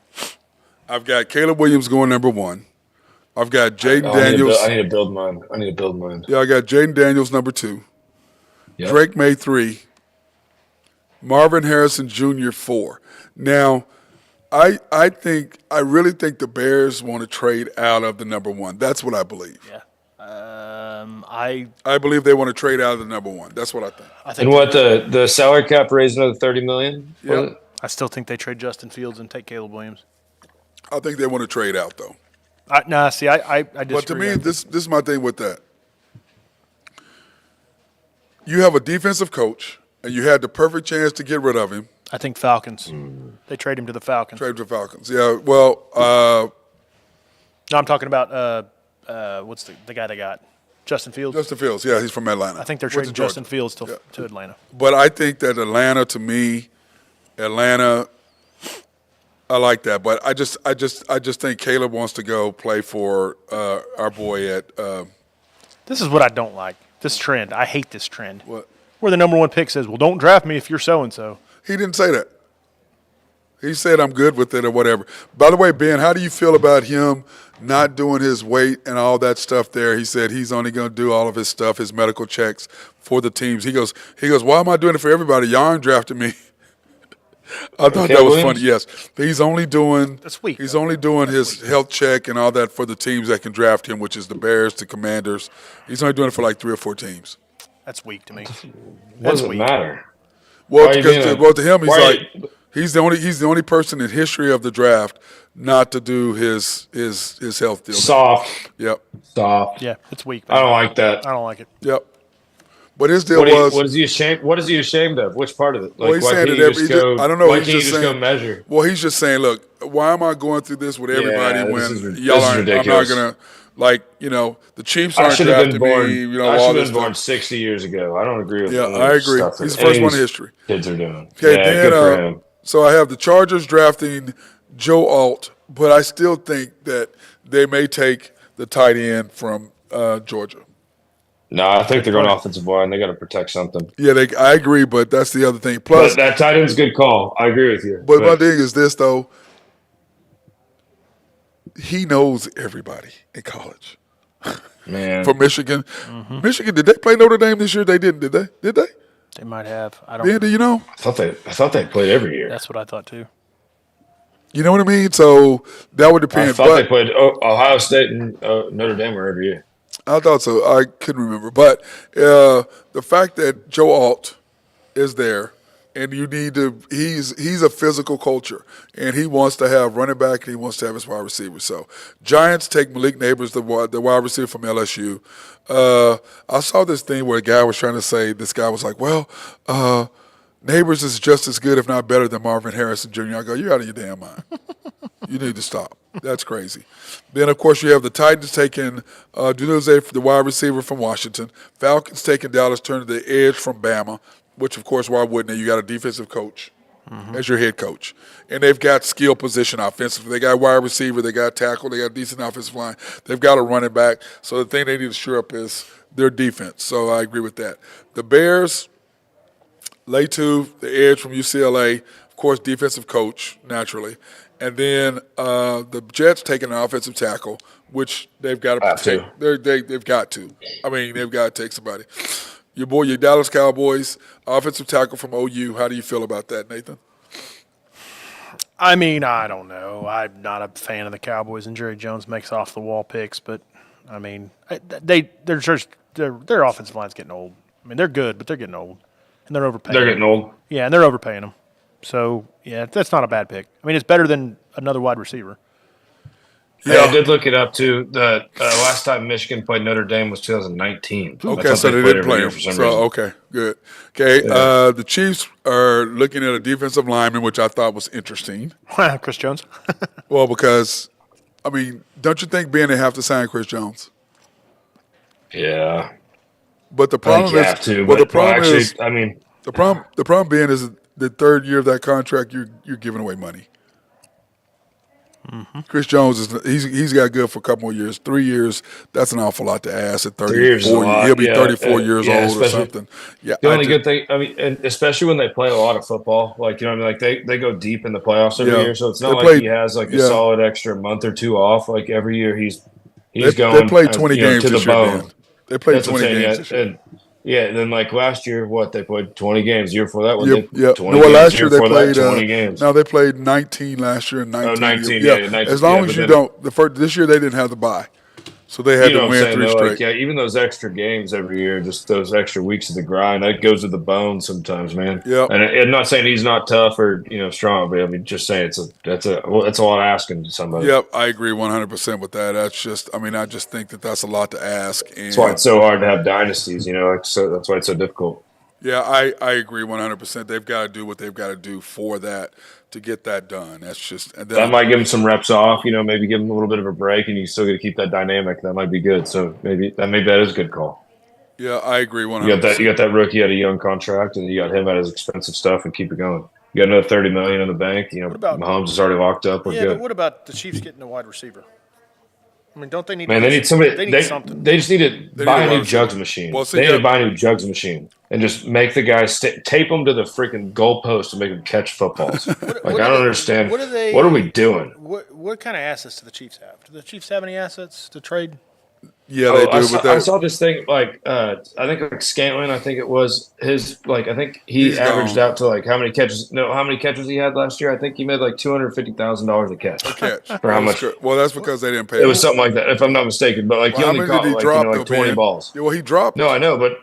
I've got Caleb Williams going number 1. I've got Jaden Daniels. I need to build mine. Yeah, I got Jaden Daniels number 2. Yep. Drake May 3. Marvin Harrison Jr. 4. Now, I really think the Bears want to trade out of the number 1. That's what I believe. Yeah. I believe they want to trade out of the number 1. That's what I think. And what the salary cap raised another $30 million? Yeah. I still think they trade Justin Fields and take Caleb Williams. I think they want to trade out though. I disagree. But to me, this is my thing with that. You have a defensive coach, and you had the perfect chance to get rid of him. I think Falcons. They trade him to the Falcons. Trade to Falcons. Yeah. Well, No, I'm talking about what's the guy they got? Justin Fields. Justin Fields. Yeah, he's from Atlanta. I think they're Went trading to Georgia. Justin Fields to Atlanta. But I think that Atlanta, to me, I like that. But I just think Caleb wants to go play for our boy at. This is what I don't like. This trend. I hate this trend. What? Where the number 1 pick says, "Well, don't draft me if you're so and so." He didn't say that. He said, I'm good with it or whatever. By the way, Ben, how do you feel about him not doing his weight and all that stuff there? He said he's only going to do all of his stuff, his medical checks for the teams. He goes, why am I doing it for everybody? Y'all aren't drafting me. I thought that was funny. Yes. He's only doing That's weak, He's though. only doing his health check and all that for the teams that can draft him, which is the Bears, the Commanders. He's only doing it for like 3 or 4 teams. That's weak to me. What does it matter? Well, Why are you because being to him, he's why are like he's the only person in history of the draft not to do his health deal. Soft. Yep. Soft. Yeah, it's weak. I don't like that. I don't like it. Yep. But his deal What is he ashamed? What is he ashamed of? Which part of it? Like, well, he's why saying can't that you just go? I don't know. Why He's can't you just just saying, go measure? Well, he's just saying, look, why am I going through this with everybody this when is y'all this is aren't? ridiculous. I'm not gonna the Chiefs I aren't should have drafting been born. me. I All should this have been born stuff. 60 years ago. I don't agree with Yeah, any of I this agree. stuff He's that the first any one of in these history. Kids are doing. Okay, Yeah, then good for him. so I have the Chargers drafting Joe Alt, but I still think that they may take the tight end from Georgia. No, I think they're going offensive line. They got to protect something. Yeah, I agree, but that's the other thing. But Plus, that tight end's a good call. I agree with you. but my thing is this though. He knows everybody in college. man, From Michigan. Michigan, did they play Notre Dame this year? They didn't, did they? Did they? They might have. I don't. Ben, do you know? I thought they played every year. That's what I thought too. You know what I mean? So that would depend. I thought they played Ohio State and Notre Dame were every year. I thought so. I couldn't remember. But the fact that Joe Alt is there, and you need to – he's a physical culture, and he wants to have running back and he wants to have his wide receiver. So Giants take Malik Neighbors, the wide receiver from LSU. I saw this thing where a guy was trying to say – this guy was like, well, Neighbors is just as good, if not better, than Marvin Harrison Jr. I go, you're out of your damn mind. You need to stop. That's crazy. Then, of course, you have the Titans taking Dunze, the wide receiver from Washington. Falcons taking Dallas Turner, the edge from Bama, which, of course, why wouldn't they? You got a defensive coach as your head coach. And they've got skill position offensively. They got wide receiver. They got tackle. They got decent offensive line. They've got a running back. So the thing they need to shore up is their defense. So I agree with that. The Bears, Latu, the edge from UCLA, of course, defensive coach, naturally. And then the Jets taking an offensive tackle, which they've got to take. They've got to. I mean, they've got to take somebody. Your Dallas Cowboys, offensive tackle from OU. How do you feel about that, Nathan? I mean, I don't know. I'm not a fan of the Cowboys, and Jerry Jones makes off the wall picks, but I mean, their offensive line's getting old. I mean, they're good, but they're getting old, and they're overpaying. They're getting old. Yeah, and they're overpaying them. So yeah, that's not a bad pick. I mean, it's better than another wide receiver. Yeah, I did look it up too. The last time Michigan played Notre Dame was 2019. Okay, so they didn't play him. for some So reason. okay, good. Okay, the Chiefs are looking at a defensive lineman, which I thought was interesting. Chris Jones. Well, because I mean, don't you think Ben they have to sign Chris Jones? Yeah, But the I think problem you is, have to. well, the But problem actually, is, I mean, the problem Ben is the third year of that contract, you're giving away money. Chris Jones he's got good for a couple more years. 3 years, that's an awful lot to ask at 3 years is a 34. lot. He'll be Yeah, 34 years old or especially- something. Yeah, The only good thing, I mean, and especially when they play a lot of football, like you know, what I mean, like they go deep in the playoffs every Yeah. year, so it's They not like played- he has like a yeah. solid extra month or two off. Like every year, he's they going. played 20 you know, games to the this year, bone. Dan. They played That's what 20 I'm saying. games Yeah, this year. and yeah, then like last year, what they played 20 games. The year before that, Yep. they 20 Well, games. last The year they before that, played 20 games. No, they played 19 last year and 19. 19, yeah, yeah, 19, as long yeah, as but you then- don't. This year they didn't have the bye, so they had You know to what I'm win saying? 3 Though, straight. like, yeah, even those extra games every year, just those extra weeks of the grind, that goes to the bone sometimes, man. Yep. And I'm not saying he's not tough or strong, but I mean, just saying that's a lot asking to somebody. Yep, I agree 100% with that. I just think that's a lot to ask. And That's why it's so hard to have dynasties. So that's why it's so difficult. yeah, I agree 100%. They've got to do what they've got to do for that to get that done. That's just and then That might give him some reps off. Maybe give him a little bit of a break, and you still got to keep that dynamic. That might be good. So maybe that is a good call. yeah, I agree 100%. You got that rookie at a young contract, and you got him at his expensive stuff, and keep it going. You got another $30 million in the bank. about- Mahomes is already locked up. We're Yeah, good. but what about the Chiefs getting a wide receiver? I mean, don't they need? Man, they need somebody. They need something. They just need to buy need a a wide new receiver. jugs machine. Well, see, they need yeah. to buy a new jugs machine and just make the guys tape them to the freaking goalpost and make them catch footballs. I don't understand. what are they- What are we doing? What kind of assets do the Chiefs have? Do the Chiefs have any assets to trade? Yeah, they do. I saw this thing like I think like Scantling. I think it was his. Like I think He's averaged gone. out to like how many catches he had last year. I think he made like $250,000 a catch. catch. For how That was much? good. Well, that's because they didn't pay. It was something like that, if I'm not mistaken. But like Well, he how only many caught did he like, drop? like though, 20 Ben? balls. Yeah, well, he dropped. No, I know, but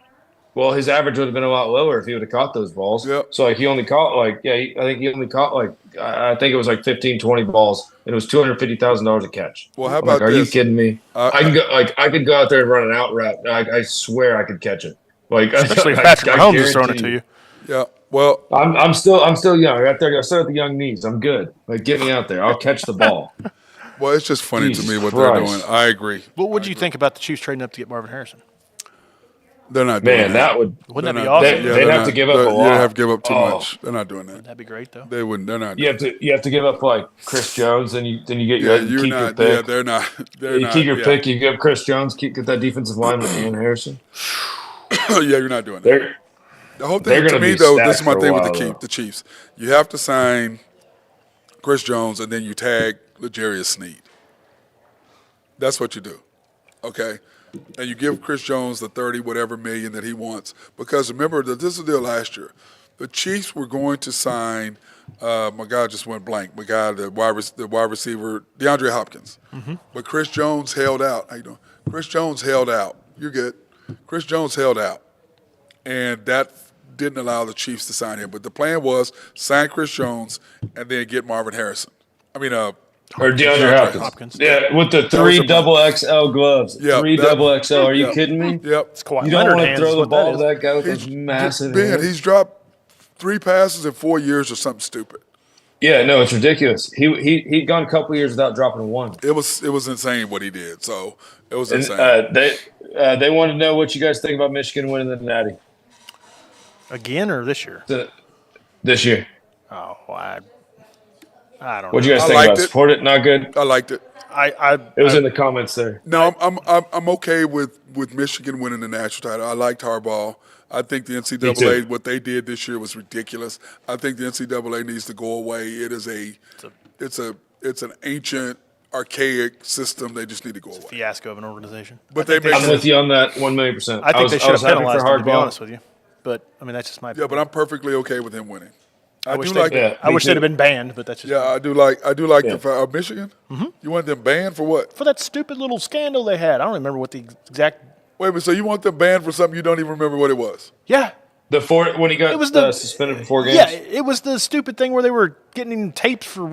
his average would have been a lot lower if he would have caught those balls. Yep. So like he only caught I think he only caught I think it was like 15, 20 balls, and it was $250,000 a catch. Well, how I'm like, about are you this? kidding me? I could go out there and run an out route. I swear I could catch it. Like Especially if I Patrick Mahomes is throwing it guarantee to you. Yeah. Well, I'm still young. Right there, I still at the young knees. I'm good. Like get me out there. I'll catch the ball. it's just funny Jesus to me what they're Christ. doing. I agree. What would you think about the Chiefs trading up to get Marvin Harrison? They're not doing Man, that would. Wouldn't that They're be not- awesome? They'd they're have not- to give up a they're- lot. You'd have to give up too Oh. much. They're not doing that. That'd be great, though. They wouldn't. They're not. You have to give up like Chris Jones, and you get Yeah, you you're keep not. your pick. Yeah, they're not. They're You not. keep your yeah. pick. You give Chris Jones. Get that defensive lineman Ian Harrison. yeah, you're not doing that. They're The whole they're thing to gonna me, be though, stacked this is my for a thing with while, the Chiefs. You have to sign Chris Jones, and then you tag L'Jarius Sneed. That's what you do, okay? And you give Chris Jones the 30 whatever million that he wants. Because remember, this is the deal last year. The Chiefs were going to sign, my guy just went blank, the wide receiver, DeAndre Hopkins. But Chris Jones held out. How you doing? Chris Jones held out. You're good. Chris Jones held out. And that didn't allow the Chiefs to sign him. But the plan was sign Chris Jones and then get Marvin Harrison. I mean, or DeAndre Hopkins. Yeah, with the three double XL gloves. Yeah, Three double XL. Are you yeah. kidding me? Yep. It's Kawhi You don't Leonard want to hands throw is the what ball to that is. that guy with those massive Ben, hands. he's dropped 3 passes in 4 years or something stupid. Yeah, no, it's ridiculous. He'd gone a couple years without dropping one. It was insane what he did. So it was And insane. they want to know what you guys think about Michigan winning the Natty Again or this year? this year. Oh, I don't know. What do you guys I think liked about it? it. Support it? Not good. I liked it. It was in the comments there. No, I'm okay with Michigan winning the national title. I liked Harbaugh. I think the NCAA, what they did this year was ridiculous. I think the NCAA needs to go away. It's an ancient, archaic system. They just need to go away. Fiasco of an organization. But they make I'm with you on that 1,000,000%. I think they should have happy for penalized him, to be Harbaugh. honest with you. But, I mean, that's just my Yeah, but I'm perfectly okay with him winning. I wish do they- like. Yeah. I wish Me they'd too. have been banned, but that's just Yeah, I do like Yeah. the fact Michigan. Mm-hmm. You want them banned for what? for that stupid little scandal they had. I don't remember what the exact. Wait a minute. So you want them banned for something you don't even remember what it was? Yeah, When he got It was suspended for 4 games. yeah. It was the stupid thing where they were getting tapes for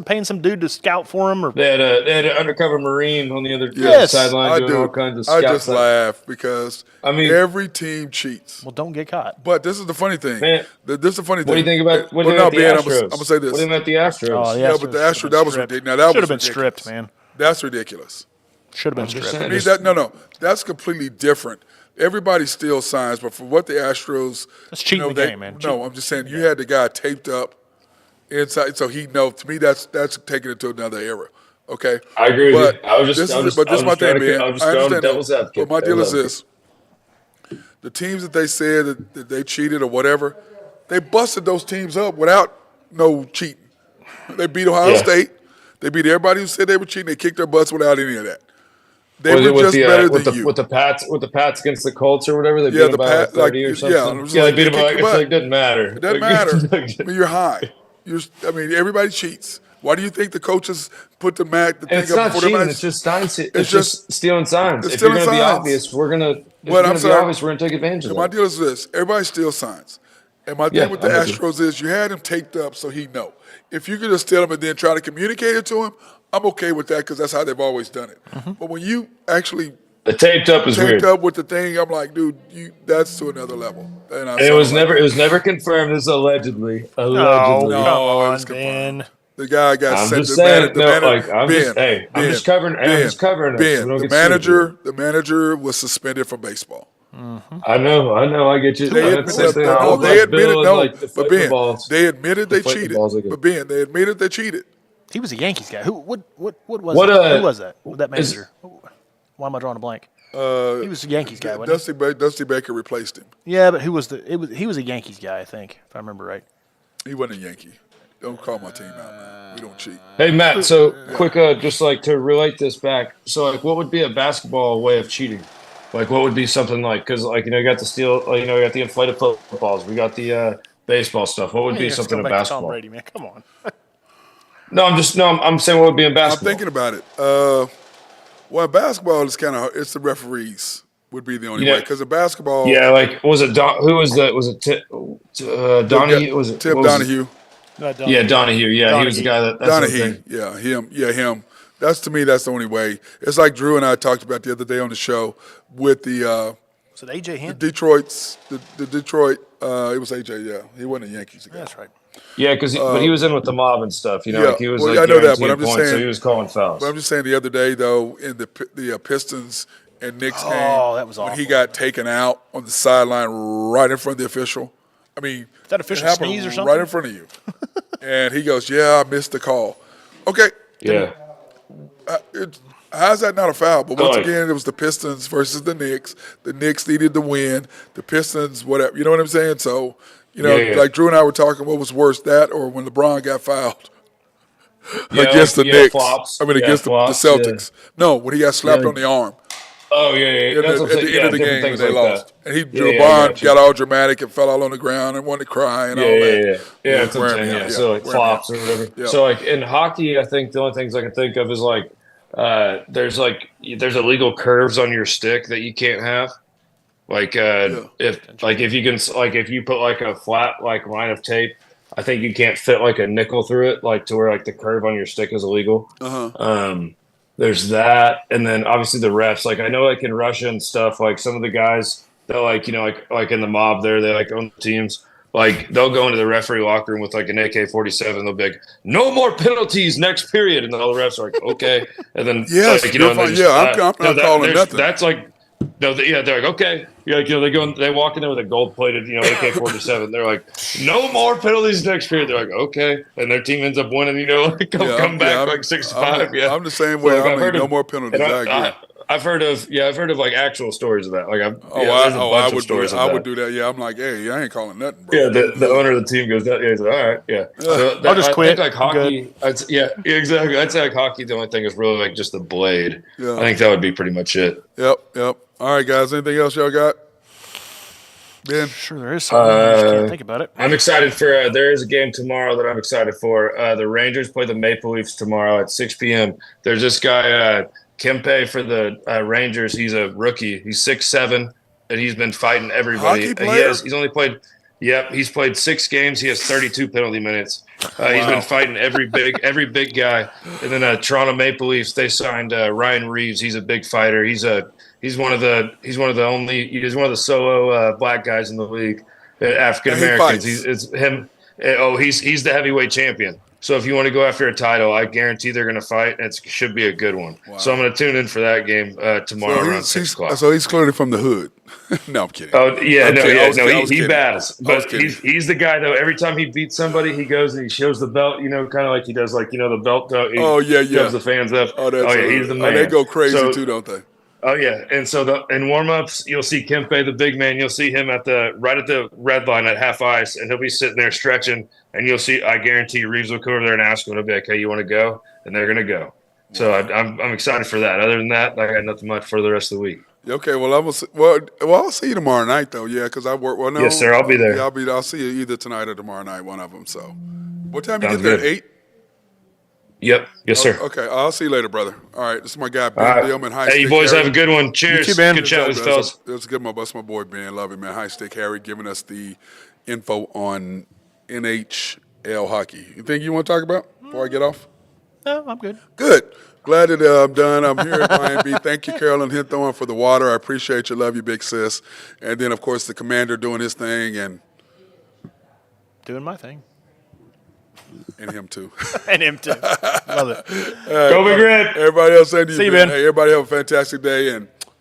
paying some dude to scout for him. Or They had an undercover Marine on the other Yes. sideline I doing do. all kinds of I scout just stuff. laugh because I mean- every team cheats. well, don't get caught. But this is the funny thing. Man, This is the funny thing. What do you think about Well, no, Ben, I'm Astros? going to say this. What do you think about the Astros? Oh, Yeah, but the Astros, that was ridiculous. Now, that should was have been ridiculous. stripped, man. That's ridiculous. Should have been just stripped. saying. I mean, no. That's completely different everybody still signs, but for what the Astros, That's cheating the game, man. No, I'm just saying you had the guy taped up inside, so he know. To me, that's taking it to another era. Okay, I agree with but you. I was this just is my thing, man. I was just I going understand devil's that. advocate. But my deal is Devil's this: the teams that they said that they cheated or whatever, they busted those teams up without no cheating. They beat Ohio Yeah. State. They beat everybody who said they were cheating. They kicked their butts without any of that. They Was it were with just the, better with than the you. with the Pats against the Colts or whatever? They beat Yeah, them the by Pat, 30 like, or something. yeah, it was Yeah, like they beat they them by kicked it's your like butt. doesn't matter. It doesn't matter. I mean, you're high. I mean, everybody cheats. Why do you think the coaches put the thing It's up not before cheating. everybody? It's just signs. It's It's just stealing signs. it's If you're stealing going to be signs. obvious, we're going to. If But you're I'm going to be sorry. obvious, we're going to take advantage of And my that. deal is this: everybody still signs. And my Yeah, thing with the I'm with you. Astros is you had him taped up so he know. If you could just tell him and then try to communicate it to him, I'm okay with that because that's how they've always done it. But when you actually The taped up is taped weird. up with the thing, I'm like, dude, that's to another level. And I And it saw was like that. never confirmed as allegedly. Oh, Allegedly. come No, it on, was confirmed. Ben. The guy got I'm sent. just The saying. No, manager, like I'm Ben, just. Hey, I'm Ben, just covering. Hey, I'm just covering it. So we Ben, don't the get sued here. manager was suspended from baseball. I know. I get you. They That's the same admitted, thing. no, I was they like admitted Bill and no, like but deflating the Ben, balls. they admitted they Deflating the cheated. balls again. But Ben, they admitted they cheated. He was a Yankees guy. What was What, that? Who was that? That is- manager? Why am I drawing a blank? He was a Yankees guy, wasn't Dusty Baker replaced him. he? Yeah, but who was he was a Yankees guy, I think, if I remember right. He wasn't a Yankee. Don't call my team out, man. We don't cheat. Hey Matt, so quick, just like to relate this back. So like, what would be a basketball way of cheating? Like, what would be something like? Because like you got the steel, you got the inflated footballs, we got the baseball stuff. What would Yeah, be let's something go in back to Tom basketball? Brady, man. Come on. No, I'm saying what would be in I'm basketball. thinking about it. Well, basketball is kind of it's the referees would be the only Yeah. way because the basketball. Yeah, like was it who was that? Was it Donahue? Was it Tim what was it? Donahue? No, don't. Yeah, Donahue. Yeah, he was the guy that. That's what I'm Donahue. saying. Yeah, him. Yeah, him. That's to me. That's the only way. It's like Drew and I talked about the other day on the show with the Was it AJ Hint? Detroit's the Detroit. It was AJ. Yeah, he wasn't a Yankees guy. That's right. Yeah, because but he was in with the mob and stuff. yeah, Like he was well, like I know that, but guaranteeing I'm just points, so saying- he was calling fouls. But I'm just saying the other day though in the Pistons and Knicks game, that was when he awful. got taken out on the sideline right in front of the official. I mean, that it official happened sneeze or something? right in front of you, and he goes, "Yeah, I missed the call." Okay, Yeah. how's that not a foul? But once Like- again, it was the Pistons versus the Knicks. The Knicks needed to win. The Pistons, whatever. You know what I'm saying? So, Yeah. like Drew and I were talking, what was worse, that or when LeBron got fouled Yeah, against the yeah, Knicks? flops. I mean, Yeah, against flops, the Celtics. No, when he got slapped Yeah. on the arm Oh yeah, at That's what I'm the saying. end of the different game when things they like lost. that. And Yeah, I LeBron got you. got all dramatic and fell all on the ground and wanted to cry and all that. Yeah. That's what I'm wear saying. me Yeah. out. So like Wear me flops out. or whatever. Yeah. So like in hockey, I think the only things I can think of is like there's illegal curves on your stick that you can't have. Like if you can if you put like a flat like line of tape, I think you can't fit like a nickel through it, like to where like the curve on your stick is illegal. There's that, and then obviously the refs. Like I know, like in Russia and stuff, like some of the guys that like like in the mob there, they like own teams. Like they'll go into the referee locker room with like an AK-47. They'll be like, "No more penalties next period," and all the refs are like, "Okay." And then Yes, like, you're and they fine. just, Yeah, I'm not calling nothing. That's like. No, they're like, okay. You're like, they walk in there with a gold-plated, AK-47. They're like, no more penalties next period. They're like, okay, and their team ends up winning. Come back like 6-5. I'm the same way. Like, I mean, no more penalties. I agree. I've heard of like actual stories of that. Like, there's a I bunch would of stories do. of I that. would do that. Yeah, I'm like, hey, I ain't calling nothing, bro. Yeah, the owner of the team goes, yeah, he's like, all right, yeah. So I'll just quit. I think like hockey, exactly. I'd say like hockey, the only thing is really like just the blade. Yeah. I think that would be pretty much it. Yep. All right, guys. Anything else y'all got? Ben? Sure, there is something. I just can't think about it. I'm excited for. There is a game tomorrow that I'm excited for. The Rangers play the Maple Leafs tomorrow at 6 p.m. There's this guy Kempe for the Rangers. He's a rookie. He's 6'7", and he's been fighting everybody. Hockey player? He's only played. Yep, he's played 6 games. He has 32 penalty minutes. He's been fighting every big guy. And then Toronto Maple Leafs, they signed Ryan Reeves. He's a big fighter. He's one of the solo black guys in the league, African Americans. fights. It's him. He's the heavyweight champion. So if you want to go after a title, I guarantee they're going to fight. And it should be a good one. Wow. So I'm going to tune in for that game tomorrow around 6 o'clock. So he's clearly from the hood. No, I'm kidding. Oh yeah, Okay, he battles, but kidding. he's the guy though. Every time he beats somebody, he goes and he shows the belt. Kind of like he does, like the belt. He shoves the fans up. He's the man. They go crazy too, don't they? Oh yeah, and so in warm-ups, you'll see Kempe, the big man. You'll see him right at the red line at half ice, and he'll be sitting there stretching. And you'll see, I guarantee, Reeves will come over there and ask him. He'll be like, "Hey, you want to go?" And they're gonna go. So I'm excited for that. Other than that, I got nothing much for the rest of the week. Okay, well, I'll see you tomorrow night though. Yeah, because I work. Well, no, yes, sir. I'll be there. Yeah, I'll see you either tonight or tomorrow night, one of them. So, what time you Sounds get there? good. 8. Yep. Yes, sir. Okay, I'll see you later, brother. All right, this is my guy Ben All right. Billman. High Hey, Stick you boys Harry. have a good one. Cheers. You too, Ben. Good chat with you, fellas. It was good, that's my boy Ben. Love it, man. High Stick Harry giving us the info on NHL hockey. You think you want to talk about before I get off? No, I'm good. Good. Glad that I'm done. I'm here at Miami. Thank you, Carolyn Hinthorn, for the water. I appreciate you. Love you, big sis. And then, of course, the commander doing his thing and Doing my thing. him too. And him too. Love it. Go Big Red. Everybody else, say to you, See you, Ben. Ben. Hey, everybody have a fantastic day and